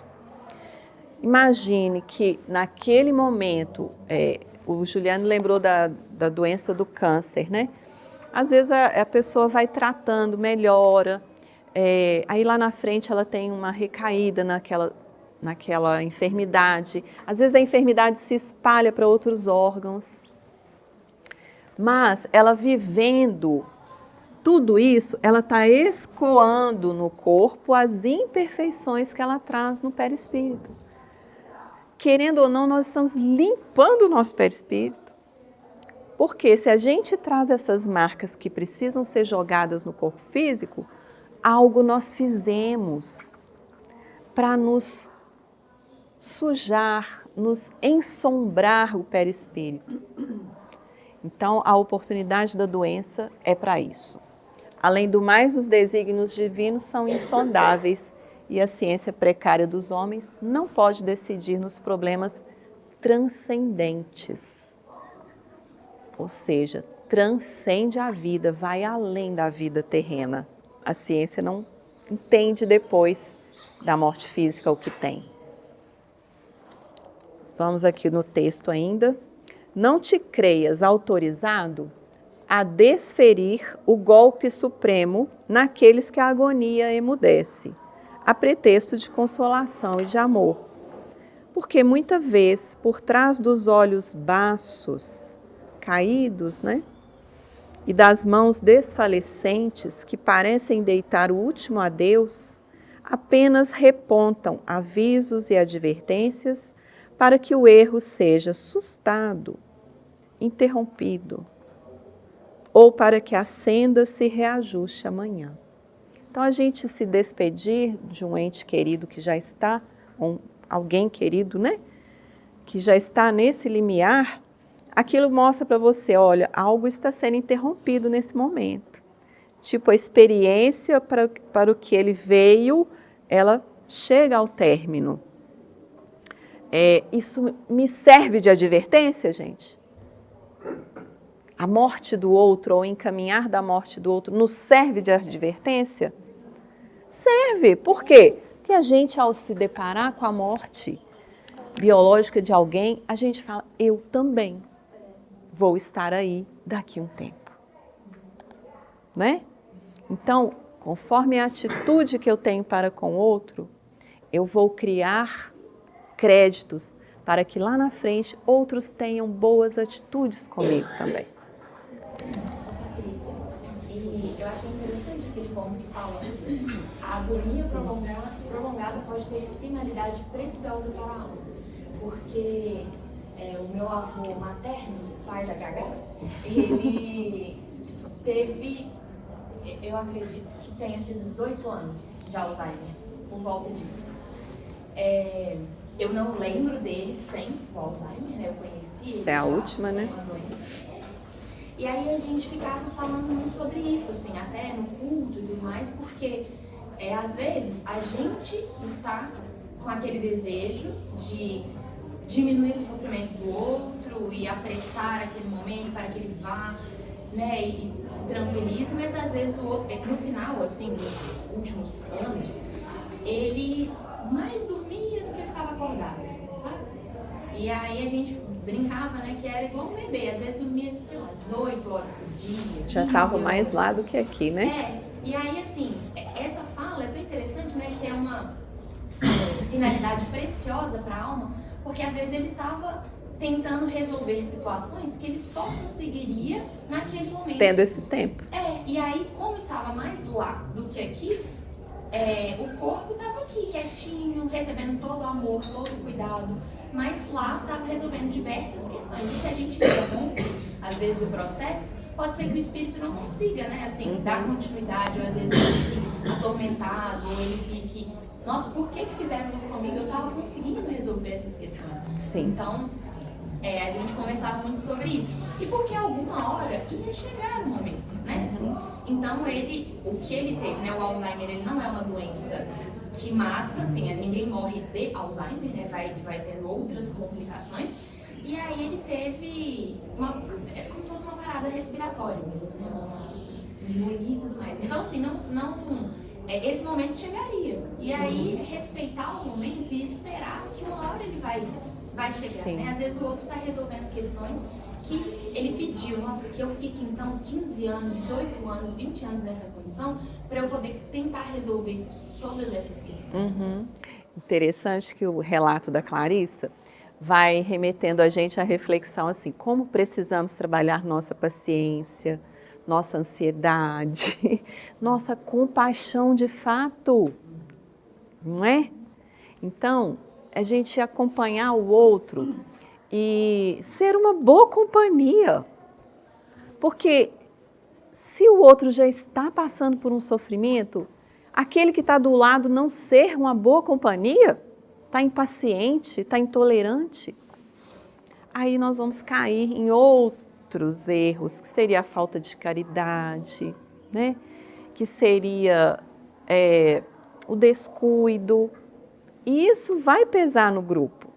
Imagine que naquele momento, o Juliano lembrou da doença do câncer, né? Às vezes a pessoa vai tratando, melhora, aí lá na frente ela tem uma recaída naquela enfermidade. Às vezes a enfermidade se espalha para outros órgãos. Mas ela vivendo tudo isso, ela está escoando no corpo as imperfeições que ela traz no perispírito. Querendo ou não, nós estamos limpando o nosso perispírito. Porque se a gente traz essas marcas que precisam ser jogadas no corpo físico, algo nós fizemos para nos sujar, nos ensombrar o perispírito. Então, a oportunidade da doença é para isso. Além do mais, os desígnios divinos são insondáveis e a ciência precária dos homens não pode decidir nos problemas transcendentes. Ou seja, transcende a vida, vai além da vida terrena. A ciência não entende depois da morte física o que tem. Vamos aqui no texto ainda. Não te creias autorizado a desferir o golpe supremo naqueles que a agonia emudece, a pretexto de consolação e de amor. Porque muita vez, por trás dos olhos baços, caídos, né? E das mãos desfalecentes que parecem deitar o último adeus, apenas repontam avisos e advertências para que o erro seja sustado, interrompido, ou para que a senda se reajuste amanhã. Então, a gente se despedir de um ente querido que já está, alguém querido, né? Que já está nesse limiar, aquilo mostra para você, olha, algo está sendo interrompido nesse momento. Tipo, a experiência para o que ele veio, ela chega ao término. Isso me serve de advertência, gente? A morte do outro, ou encaminhar da morte do outro, nos serve de advertência? Serve. Por quê? Porque a gente, ao se deparar com a morte biológica de alguém, a gente fala, eu também vou estar aí daqui a um tempo. Né? Então, conforme a atitude que eu tenho para com o outro, eu vou criar créditos para que lá na frente outros tenham boas atitudes comigo também. Patrícia, e eu achei interessante aquele ponto que fala, a agonia prolongada pode ter finalidade preciosa para a alma, porque o meu avô materno, pai da Gaga, ele teve, eu acredito que tenha sido 18 anos de Alzheimer, por volta disso. Eu não lembro dele sem o Alzheimer, né? Eu conheci ele. É a última, né? Uma doença. E aí a gente ficava falando muito sobre isso, assim, até no culto e tudo mais, porque às vezes a gente está com aquele desejo de diminuir o sofrimento do outro e apressar aquele momento para que ele vá, né, e se tranquilize, mas às vezes o outro, no final, assim, nos últimos anos, ele mais dormia do que ficava acordado, assim, sabe? E aí a gente brincava, né, que era igual um bebê, às vezes dormia, sei lá, 18 horas por dia. Já estava mais lá do que aqui, né? E aí, assim, essa fala é tão interessante, né, que é uma finalidade preciosa para a alma, porque às vezes ele estava tentando resolver situações que ele só conseguiria naquele momento. Tendo esse tempo. E aí, como estava mais lá do que aqui, o corpo estava aqui, quietinho, recebendo todo o amor, todo o cuidado, mas lá estava resolvendo diversas questões. E se a gente interrompe, às vezes, o processo, pode ser que o espírito não consiga, né, assim, dar continuidade, ou às vezes ele fique atormentado, ou ele fique, nossa, por que fizeram isso comigo? Eu estava conseguindo resolver essas questões. Sim. Então, a gente conversava muito sobre isso. E porque alguma hora ia chegar o momento, né? Assim, então o que ele teve, né? O Alzheimer, ele não é uma doença que mata, assim, ninguém morre de Alzheimer, né? Vai tendo outras complicações. E aí ele teve como se fosse uma parada respiratória mesmo, né? Engolir e tudo mais. Então, assim, esse momento chegaria. E aí, respeitar o momento e esperar que uma hora ele vai chegar, né? Às vezes o outro está resolvendo questões que ele pediu, nossa, que eu fique então 15 anos, 18 anos, 20 anos nessa condição para eu poder tentar resolver todas essas questões. Interessante que o relato da Clarissa vai remetendo a gente à reflexão assim, como precisamos trabalhar nossa paciência, nossa ansiedade, nossa compaixão de fato, não é? Então, a gente acompanhar o outro e ser uma boa companhia. Porque se o outro já está passando por um sofrimento, aquele que está do lado não ser uma boa companhia, está impaciente, está intolerante, aí nós vamos cair em outros erros, que seria a falta de caridade, né? Que seria o descuido. E isso vai pesar no grupo.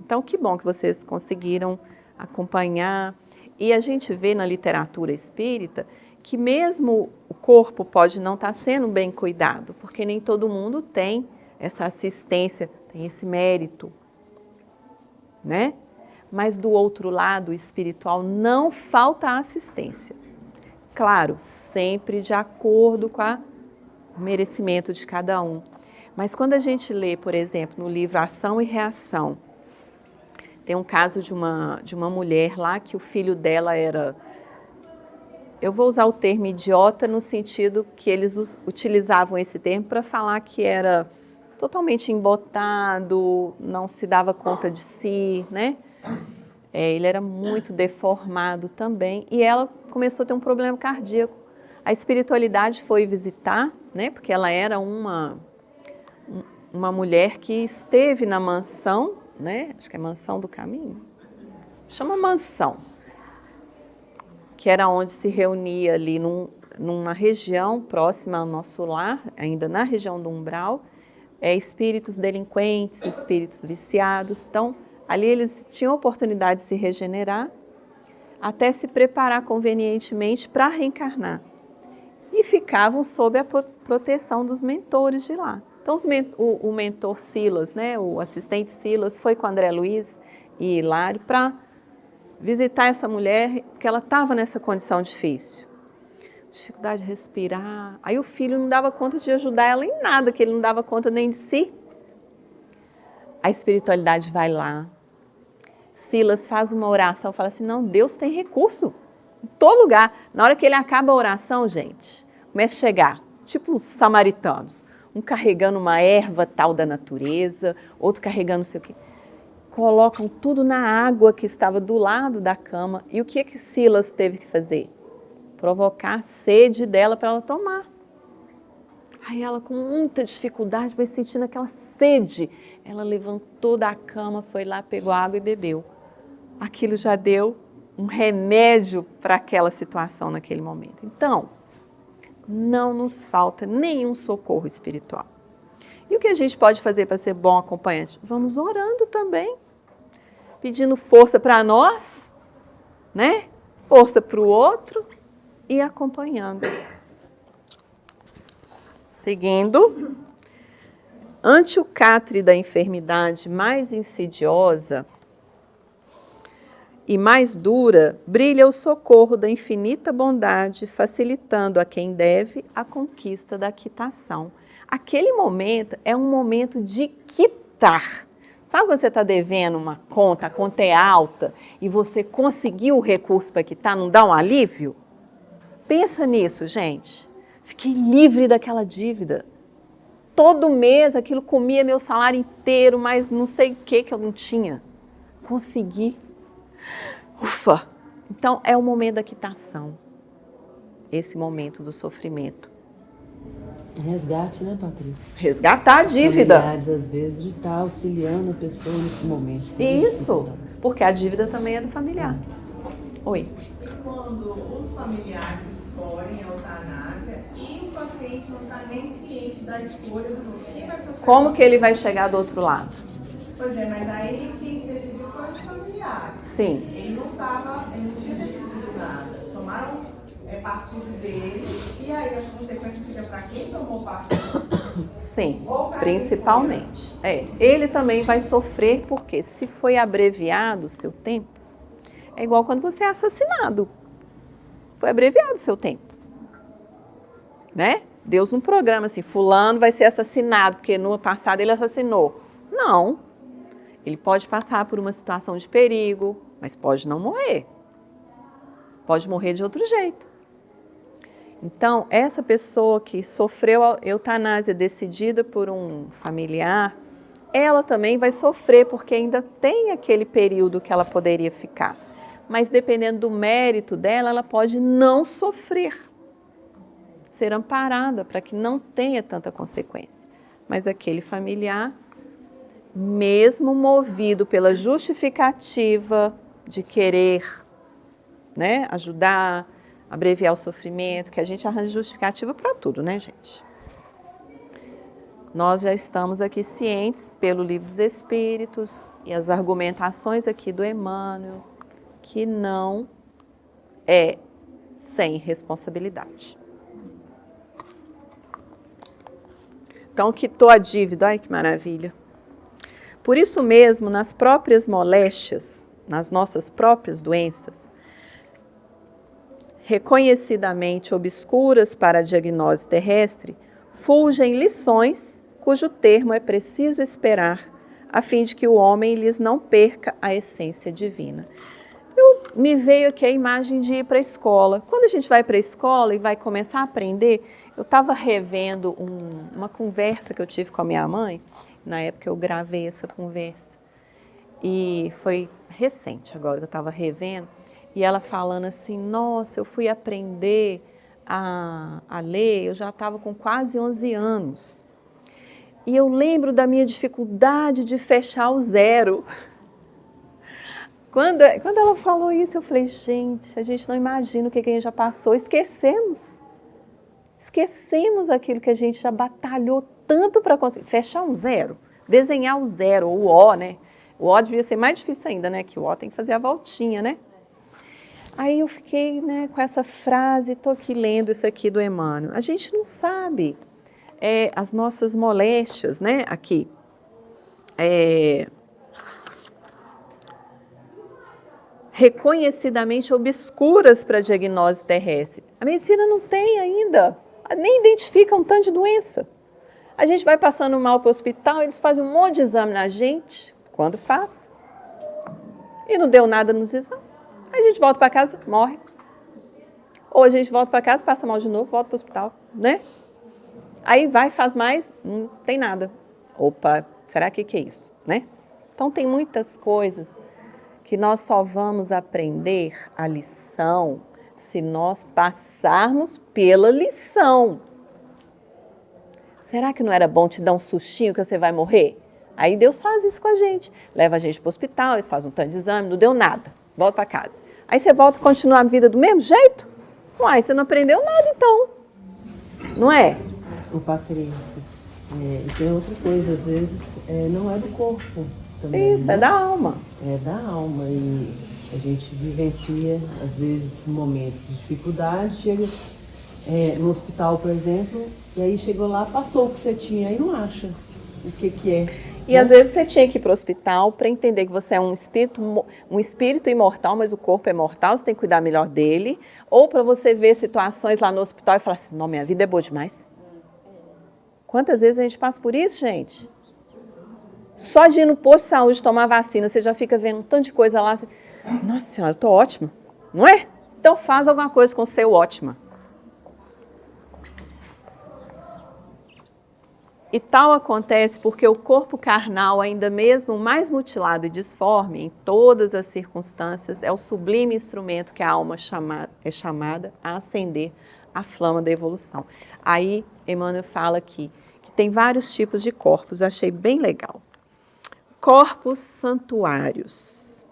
Então, que bom que vocês conseguiram acompanhar. E a gente vê na literatura espírita que mesmo o corpo pode não estar sendo bem cuidado, porque nem todo mundo tem essa assistência, tem esse mérito, né? Mas do outro lado, espiritual, não falta assistência. Claro, sempre de acordo com o merecimento de cada um. Mas quando a gente lê, por exemplo, no livro Ação e Reação, tem um caso de uma mulher lá que o filho dela era, eu vou usar o termo idiota no sentido que eles utilizavam esse termo para falar que era totalmente embotado, não se dava conta de si, né? Ele era muito deformado também e ela começou a ter um problema cardíaco. A espiritualidade foi visitar, né? Porque ela era uma mulher que esteve na mansão, né? Acho que é Mansão do Caminho, chama mansão, que era onde se reunia ali numa região próxima ao nosso lar, ainda na região do umbral, espíritos delinquentes, espíritos viciados. Então, ali eles tinham oportunidade de se regenerar, até se preparar convenientemente para reencarnar. E ficavam sob a proteção dos mentores de lá. Então, o mentor Silas, né, o assistente Silas, foi com André Luiz e Hilário para visitar essa mulher, porque ela estava nessa condição difícil. Dificuldade de respirar. Aí o filho não dava conta de ajudar ela em nada, que ele não dava conta nem de si. A espiritualidade vai lá. Silas faz uma oração, fala assim, não, Deus tem recurso em todo lugar. Na hora que ele acaba a oração, gente, começa a chegar, tipo os samaritanos, um carregando uma erva tal da natureza, outro carregando não sei o quê. Colocam tudo na água que estava do lado da cama. E o que Silas teve que fazer? Provocar a sede dela para ela tomar. Aí ela, com muita dificuldade, vai sentindo aquela sede. Ela levantou da cama, foi lá, pegou água e bebeu. Aquilo já deu um remédio para aquela situação naquele momento. Então, não nos falta nenhum socorro espiritual. E o que a gente pode fazer para ser bom acompanhante? Vamos orando também, pedindo força para nós, né? Força para o outro e acompanhando. Seguindo, ante o catre da enfermidade mais insidiosa e mais dura, brilha o socorro da infinita bondade, facilitando a quem deve a conquista da quitação. Aquele momento é um momento de quitar. Sabe quando você está devendo uma conta, a conta é alta e você conseguiu o recurso para quitar, não dá um alívio? Pensa nisso, gente. Fiquei livre daquela dívida. todo mês aquilo comia meu salário inteiro, mas não sei o que eu não tinha. Consegui. Ufa! Então é o momento da quitação. Esse momento do sofrimento. Resgate, né, Patrícia? Resgatar a dívida. Familiares, às vezes, de estar auxiliando a pessoa nesse momento. Isso, porque a dívida também é do familiar. Oi. E quando os familiares escolhem a eutanásia e o paciente não está nem ciente da escolha do outro, quem vai sofrer? Como que ele vai chegar do outro lado? Pois é, mas aí quem decidiu foi os familiares. Sim. Ele não tinha decidido nada. Tomaram partido dele e aí as consequências ficam para quem tomou partido. Sim, principalmente. Ele também vai sofrer porque se foi abreviado o seu tempo, é igual quando você é assassinado. Foi abreviado o seu tempo. Né? Deus não programa assim, fulano vai ser assassinado porque no passado ele assassinou. Não. Ele pode passar por uma situação de perigo, mas pode não morrer. Pode morrer de outro jeito. Então, essa pessoa que sofreu a eutanásia decidida por um familiar, ela também vai sofrer, porque ainda tem aquele período que ela poderia ficar. Mas dependendo do mérito dela, ela pode não sofrer, ser amparada para que não tenha tanta consequência. Mas aquele familiar, mesmo movido pela justificativa de querer, né, ajudar, abreviar o sofrimento, que a gente arranja justificativa para tudo, né, gente? Nós já estamos aqui cientes, pelo Livro dos Espíritos e as argumentações aqui do Emmanuel, que não é sem responsabilidade. Então, quitou a dívida, ai que maravilha. Por isso mesmo, nas próprias moléstias, nas nossas próprias doenças, reconhecidamente obscuras para a diagnose terrestre, fulgem lições cujo termo é preciso esperar, a fim de que o homem lhes não perca a essência divina. Me veio aqui a imagem de ir para a escola. Quando a gente vai para a escola e vai começar a aprender, eu estava revendo uma conversa que eu tive com a minha mãe, na época eu gravei essa conversa, e foi recente agora que eu estava revendo, e ela falando assim, nossa, eu fui aprender a ler, eu já estava com quase 11 anos. E eu lembro da minha dificuldade de fechar o zero. Quando ela falou isso, eu falei, gente, a gente não imagina o que a gente já passou, esquecemos. Esquecemos aquilo que a gente já batalhou tanto para conseguir. Fechar um zero, desenhar o zero, ou o O, né? O O devia ser mais difícil ainda, né? Que o O tem que fazer a voltinha, né? Aí eu fiquei, né, com essa frase, estou aqui lendo isso aqui do Emmanuel. A gente não sabe as nossas moléstias, né, aqui. Reconhecidamente obscuras para a diagnose terrestre. A medicina não tem ainda, nem identifica um tanto de doença. A gente vai passando mal para o hospital, eles fazem um monte de exame na gente, quando faz, e não deu nada nos exames. Aí a gente volta para casa, morre. Ou a gente volta para casa, passa mal de novo, volta para o hospital, né? Aí vai, faz mais, não tem nada. Opa, será que é isso, né? Então tem muitas coisas que nós só vamos aprender a lição se nós passarmos pela lição. Será que não era bom te dar um sustinho que você vai morrer? Aí Deus faz isso com a gente. Leva a gente para o hospital, eles fazem um tanto de exame, não deu nada. Volta para casa. Aí você volta e continua a vida do mesmo jeito? Uai, você não aprendeu nada então. Não é? O Patrícia, e tem outra coisa, às vezes não é do corpo também. Isso, né? é da alma. É da alma e a gente vivencia, às vezes, momentos de dificuldade, chega no hospital, por exemplo, e aí chegou lá, passou o que você tinha e não acha o que é. E às vezes você tinha que ir para o hospital para entender que você é um espírito imortal, mas o corpo é mortal, você tem que cuidar melhor dele. Ou para você ver situações lá no hospital e falar assim, não, minha vida é boa demais. Quantas vezes a gente passa por isso, gente? Só de ir no posto de saúde tomar vacina, você já fica vendo um tanto de coisa lá. Assim, nossa senhora, eu estou ótima, não é? Então faz alguma coisa com o seu ótima. E tal acontece porque o corpo carnal, ainda mesmo mais mutilado e disforme, em todas as circunstâncias, é o sublime instrumento que a alma é chamada a acender a flama da evolução. Aí, Emmanuel fala aqui que tem vários tipos de corpos, eu achei bem legal. Corpos santuários.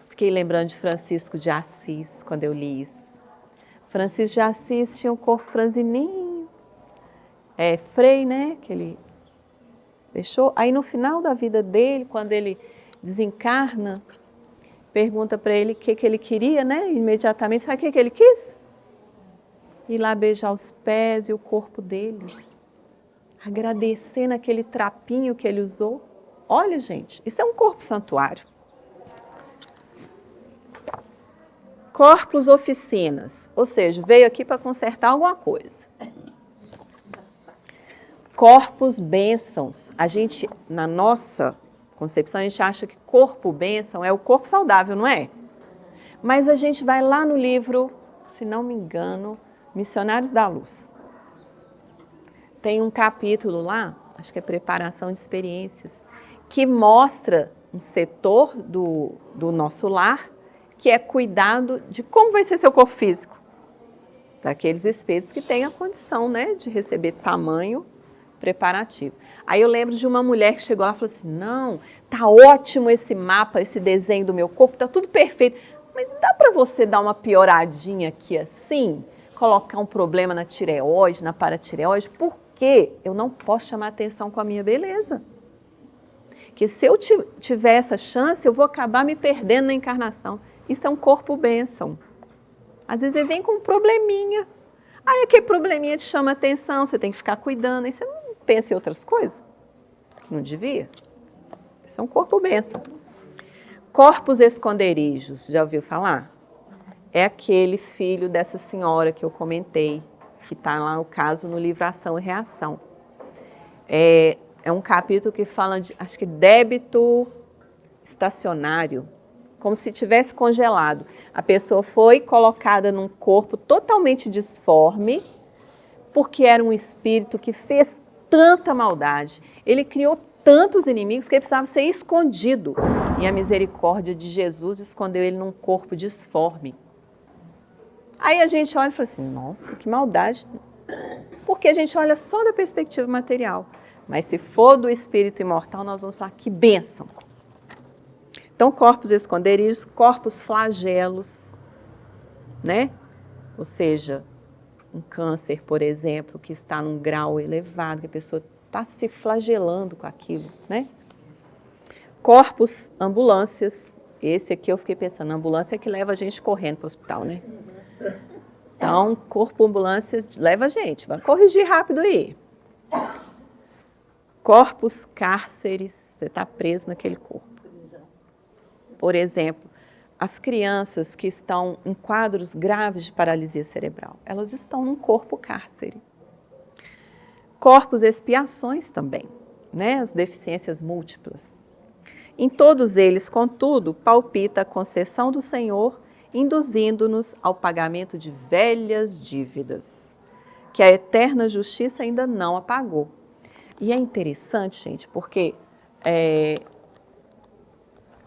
Fiquei lembrando de Francisco de Assis, quando eu li isso. Francisco de Assis tinha um corpo franzininho, Frei, né, que ele deixou. Aí no final da vida dele, quando ele desencarna, pergunta para ele o que ele queria, né, imediatamente, sabe o que ele quis? Ir lá beijar os pés e o corpo dele, agradecendo aquele trapinho que ele usou. Olha, gente, isso é um corpo santuário. Corpos oficinas, ou seja, veio aqui para consertar alguma coisa. Corpos bênçãos. A gente, na nossa concepção, a gente acha que corpo bênção é o corpo saudável, não é? Mas a gente vai lá no livro, se não me engano, Missionários da Luz. Tem um capítulo lá, acho que é Preparação de Experiências, que mostra um setor do nosso lar, que é cuidado de como vai ser seu corpo físico. Para aqueles espíritos que têm a condição, né, de receber tamanho preparativo. Aí eu lembro de uma mulher que chegou lá e falou assim, não, tá ótimo esse mapa, esse desenho do meu corpo, tá tudo perfeito, mas dá para você dar uma pioradinha aqui assim, colocar um problema na tireoide, na paratireoide, porque eu não posso chamar atenção com a minha beleza. Que se eu tiver essa chance, eu vou acabar me perdendo na encarnação. Isso é um corpo bênção. Às vezes ele vem com um probleminha. Aí aquele probleminha te chama atenção, você tem que ficar cuidando. Aí você não pensa em outras coisas? Não devia? Isso é um corpo bênção. Corpos esconderijos, já ouviu falar? É aquele filho dessa senhora que eu comentei, que está lá no caso no livro Ação e Reação. É um capítulo que fala de, acho que débito estacionário, como se tivesse congelado. A pessoa foi colocada num corpo totalmente disforme, porque era um espírito que fez tanta maldade. Ele criou tantos inimigos que ele precisava ser escondido. E a misericórdia de Jesus escondeu ele num corpo disforme. Aí a gente olha e fala assim, nossa, que maldade. Porque a gente olha só da perspectiva material. Mas se for do espírito imortal, nós vamos falar que bênção. Então, corpos esconderijos, corpos flagelos, né? Ou seja, um câncer, por exemplo, que está num grau elevado, que a pessoa está se flagelando com aquilo, né? Corpos ambulâncias, esse aqui eu fiquei pensando, ambulância é que leva a gente correndo para o hospital, né? Então, corpo ambulância leva a gente, vai corrigir rápido aí. Corpos cárceres, você está preso naquele corpo. Por exemplo, as crianças que estão em quadros graves de paralisia cerebral, elas estão num corpo cárcere. Corpos expiações também, né? As deficiências múltiplas. Em todos eles, contudo, palpita a concessão do Senhor, induzindo-nos ao pagamento de velhas dívidas, que a eterna justiça ainda não apagou. E é interessante, gente, porque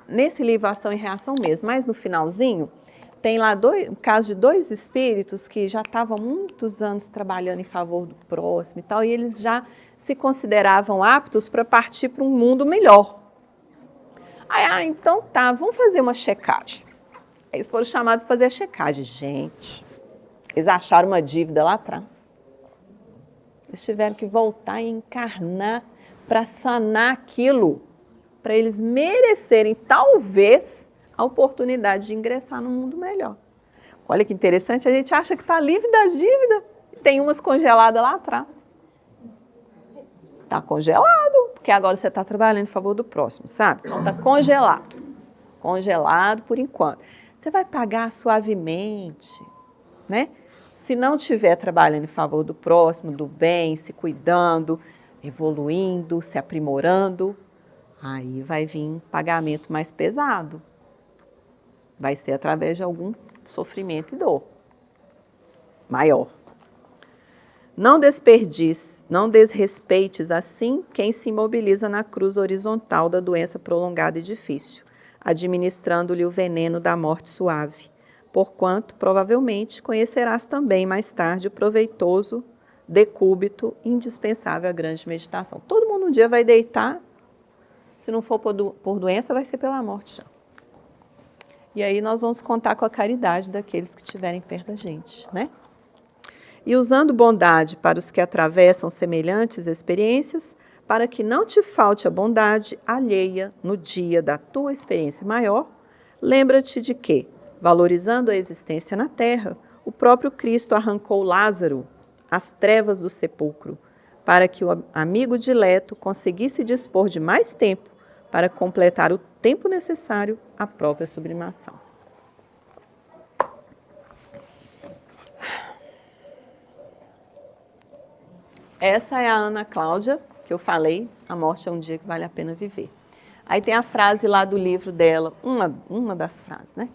nesse livro Ação e Reação mesmo, mas no finalzinho, tem lá o caso de dois espíritos que já estavam muitos anos trabalhando em favor do próximo e tal, e eles já se consideravam aptos para partir para um mundo melhor. Aí, então tá, vamos fazer uma checagem. Aí eles foram chamados para fazer a checagem. Gente, eles acharam uma dívida lá atrás. Eles tiveram que voltar e encarnar para sanar aquilo, para eles merecerem, talvez, a oportunidade de ingressar num mundo melhor. Olha que interessante, a gente acha que está livre das dívidas, e tem umas congeladas lá atrás. Está congelado, porque agora você está trabalhando em favor do próximo, sabe? Então está congelado. Congelado por enquanto. Você vai pagar suavemente, né? Se não estiver trabalhando em favor do próximo, do bem, se cuidando, evoluindo, se aprimorando, aí vai vir um pagamento mais pesado. Vai ser através de algum sofrimento e dor maior. Não desperdice, não desrespeites assim quem se imobiliza na cruz horizontal da doença prolongada e difícil, administrando-lhe o veneno da morte suave, porquanto, provavelmente, conhecerás também mais tarde o proveitoso decúbito indispensável à grande meditação. Todo mundo um dia vai deitar, se não for por doença, vai ser pela morte já. E aí nós vamos contar com a caridade daqueles que estiverem perto da gente, né? E usando bondade para os que atravessam semelhantes experiências, para que não te falte a bondade alheia no dia da tua experiência maior, lembra-te de que, valorizando a existência na terra, o próprio Cristo arrancou Lázaro às trevas do sepulcro, para que o amigo dileto conseguisse dispor de mais tempo para completar o tempo necessário à própria sublimação. Essa é a Ana Cláudia, que eu falei, a morte é um dia que vale a pena viver. Aí tem a frase lá do livro dela, uma das frases, né?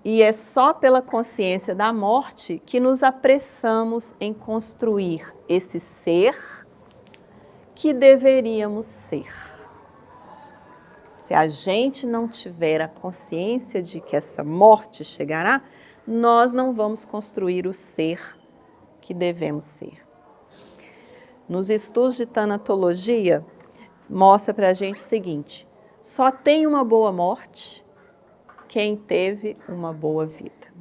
E é só pela consciência da morte que nos apressamos em construir esse ser que deveríamos ser. Se a gente não tiver a consciência de que essa morte chegará, nós não vamos construir o ser que devemos ser. Nos estudos de tanatologia, mostra para a gente o seguinte: só tem uma boa morte quem teve uma boa vida.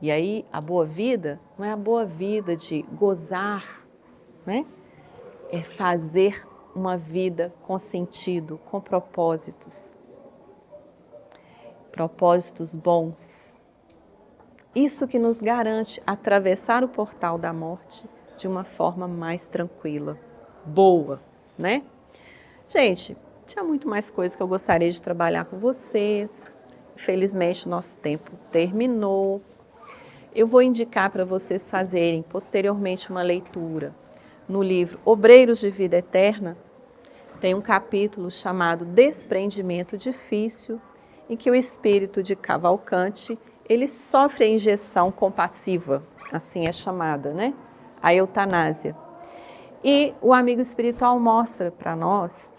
E aí, a boa vida não é a boa vida de gozar, né? É fazer uma vida com sentido, com propósitos. Propósitos bons. Isso que nos garante atravessar o portal da morte de uma forma mais tranquila, boa, né? Gente, tinha muito mais coisa que eu gostaria de trabalhar com vocês. Infelizmente, o nosso tempo terminou. Eu vou indicar para vocês fazerem posteriormente uma leitura. No livro Obreiros de Vida Eterna, tem um capítulo chamado Desprendimento Difícil, em que o espírito de Cavalcante, ele sofre a injeção compassiva, assim é chamada, né? A eutanásia. E o amigo espiritual mostra para nós,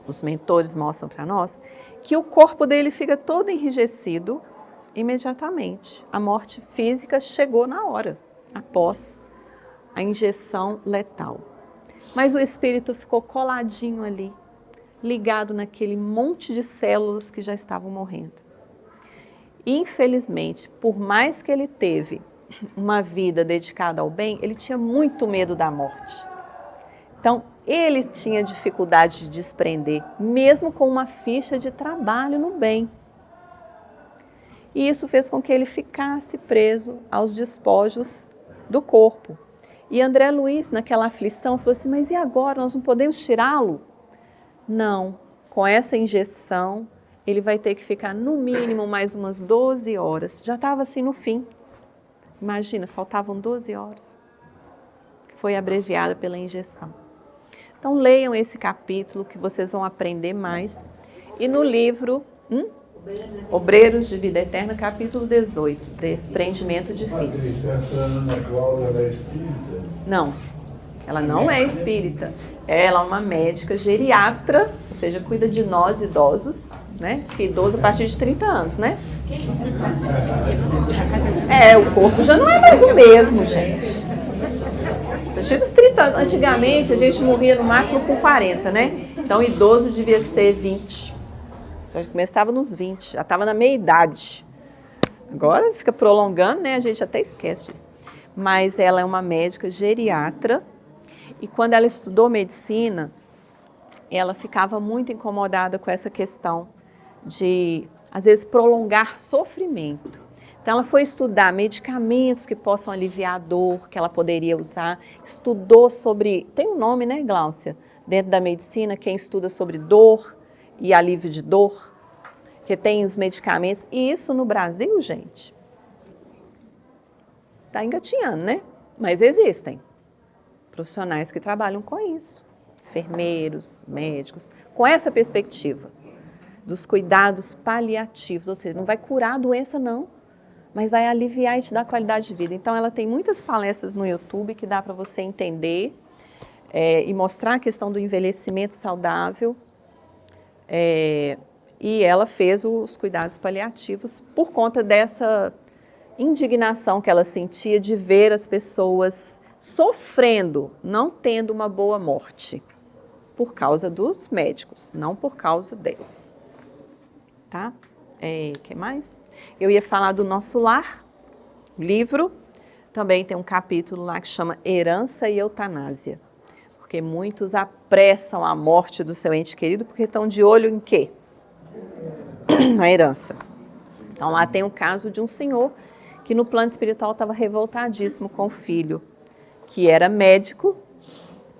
os mentores mostram para nós, que o corpo dele fica todo enrijecido imediatamente. A morte física chegou na hora, após a injeção letal. Mas o espírito ficou coladinho ali, ligado naquele monte de células que já estavam morrendo. Infelizmente, por mais que ele teve uma vida dedicada ao bem, ele tinha muito medo da morte. Então, ele tinha dificuldade de desprender, mesmo com uma ficha de trabalho no bem. E isso fez com que ele ficasse preso aos despojos do corpo. E André Luiz, naquela aflição, falou assim: mas e agora? Nós não podemos tirá-lo? Não, com essa injeção, ele vai ter que ficar no mínimo mais umas 12 horas. Já estava assim no fim. Imagina, faltavam 12 horas, que foi abreviada pela injeção. Então, leiam esse capítulo que vocês vão aprender mais. E no livro Obreiros de Vida Eterna, capítulo 18, Desprendimento Difícil. Essa Ana Cláudia é espírita? Não, ela não é espírita. Ela é uma médica geriatra, ou seja, cuida de nós idosos, né? Que idoso a partir de 30 anos, né? O corpo já não é mais o mesmo, gente. A partir dos 30 anos, antigamente a gente morria no máximo com 40, né? Então idoso devia ser 20. A gente começava nos 20, já estava na meia idade. Agora fica prolongando, né? A gente até esquece disso. Mas ela é uma médica geriatra e quando ela estudou medicina, ela ficava muito incomodada com essa questão de, às vezes, prolongar sofrimento. Então, ela foi estudar medicamentos que possam aliviar a dor, que ela poderia usar. Estudou sobre, tem um nome, né, Gláucia? Dentro da medicina, quem estuda sobre dor e alívio de dor, que tem os medicamentos. E isso no Brasil, gente, está engatinhando, né? Mas existem profissionais que trabalham com isso. Enfermeiros, médicos, com essa perspectiva dos cuidados paliativos, ou seja, não vai curar a doença, não. mas vai aliviar e te dar qualidade de vida. Então ela tem muitas palestras no YouTube que dá para você entender e mostrar a questão do envelhecimento saudável. E ela fez os cuidados paliativos por conta dessa indignação que ela sentia de ver as pessoas sofrendo, não tendo uma boa morte, por causa dos médicos, não por causa deles. Tá? Que mais? Eu ia falar do Nosso Lar, livro, também tem um capítulo lá que chama Herança e Eutanásia, porque muitos apressam a morte do seu ente querido porque estão de olho em quê? Na herança. Então lá tem um caso de um senhor que no plano espiritual estava revoltadíssimo com o filho, que era médico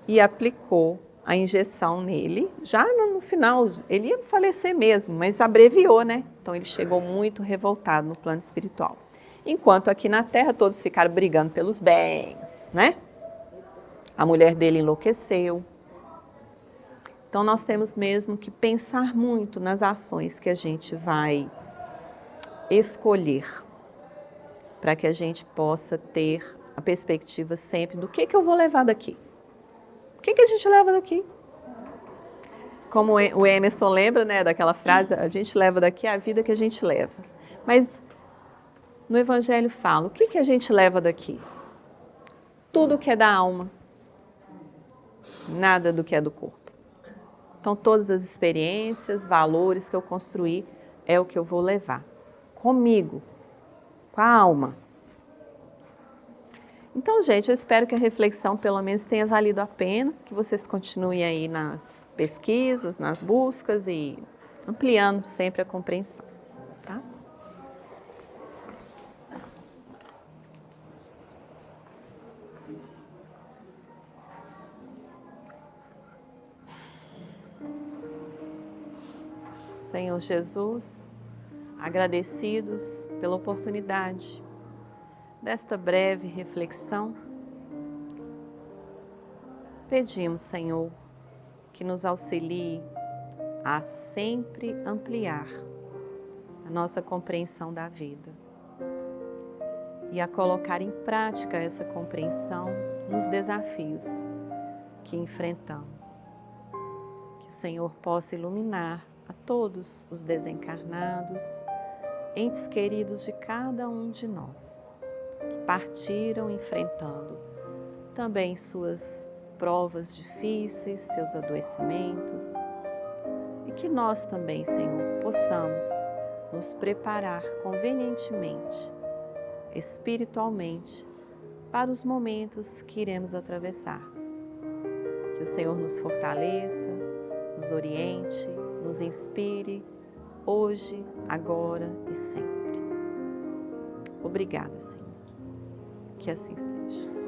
e aplicou a injeção nele, já no final, ele ia falecer mesmo, mas abreviou, né? Então ele chegou muito revoltado no plano espiritual. Enquanto aqui na Terra todos ficaram brigando pelos bens, né? A mulher dele enlouqueceu. Então nós temos mesmo que pensar muito nas ações que a gente vai escolher, para que a gente possa ter a perspectiva sempre do que eu vou levar daqui. O que a gente leva daqui? Como o Emerson lembra, né, daquela frase, a gente leva daqui a vida que a gente leva. Mas no Evangelho fala, o que a gente leva daqui? Tudo que é da alma, nada do que é do corpo. Então todas as experiências, valores que eu construí é o que eu vou levar comigo, com a alma. Então, gente, eu espero que a reflexão pelo menos tenha valido a pena, que vocês continuem aí nas pesquisas, nas buscas e ampliando sempre a compreensão, tá? Senhor Jesus, agradecidos pela oportunidade desta breve reflexão, pedimos, Senhor, que nos auxilie a sempre ampliar a nossa compreensão da vida e a colocar em prática essa compreensão nos desafios que enfrentamos. Que o Senhor possa iluminar a todos os desencarnados, entes queridos de cada um de nós, que partiram enfrentando também suas provas difíceis, seus adoecimentos, e que nós também, Senhor, possamos nos preparar convenientemente, espiritualmente, para os momentos que iremos atravessar. Que o Senhor nos fortaleça, nos oriente, nos inspire, hoje, agora e sempre. Obrigada, Senhor. Que assim seja.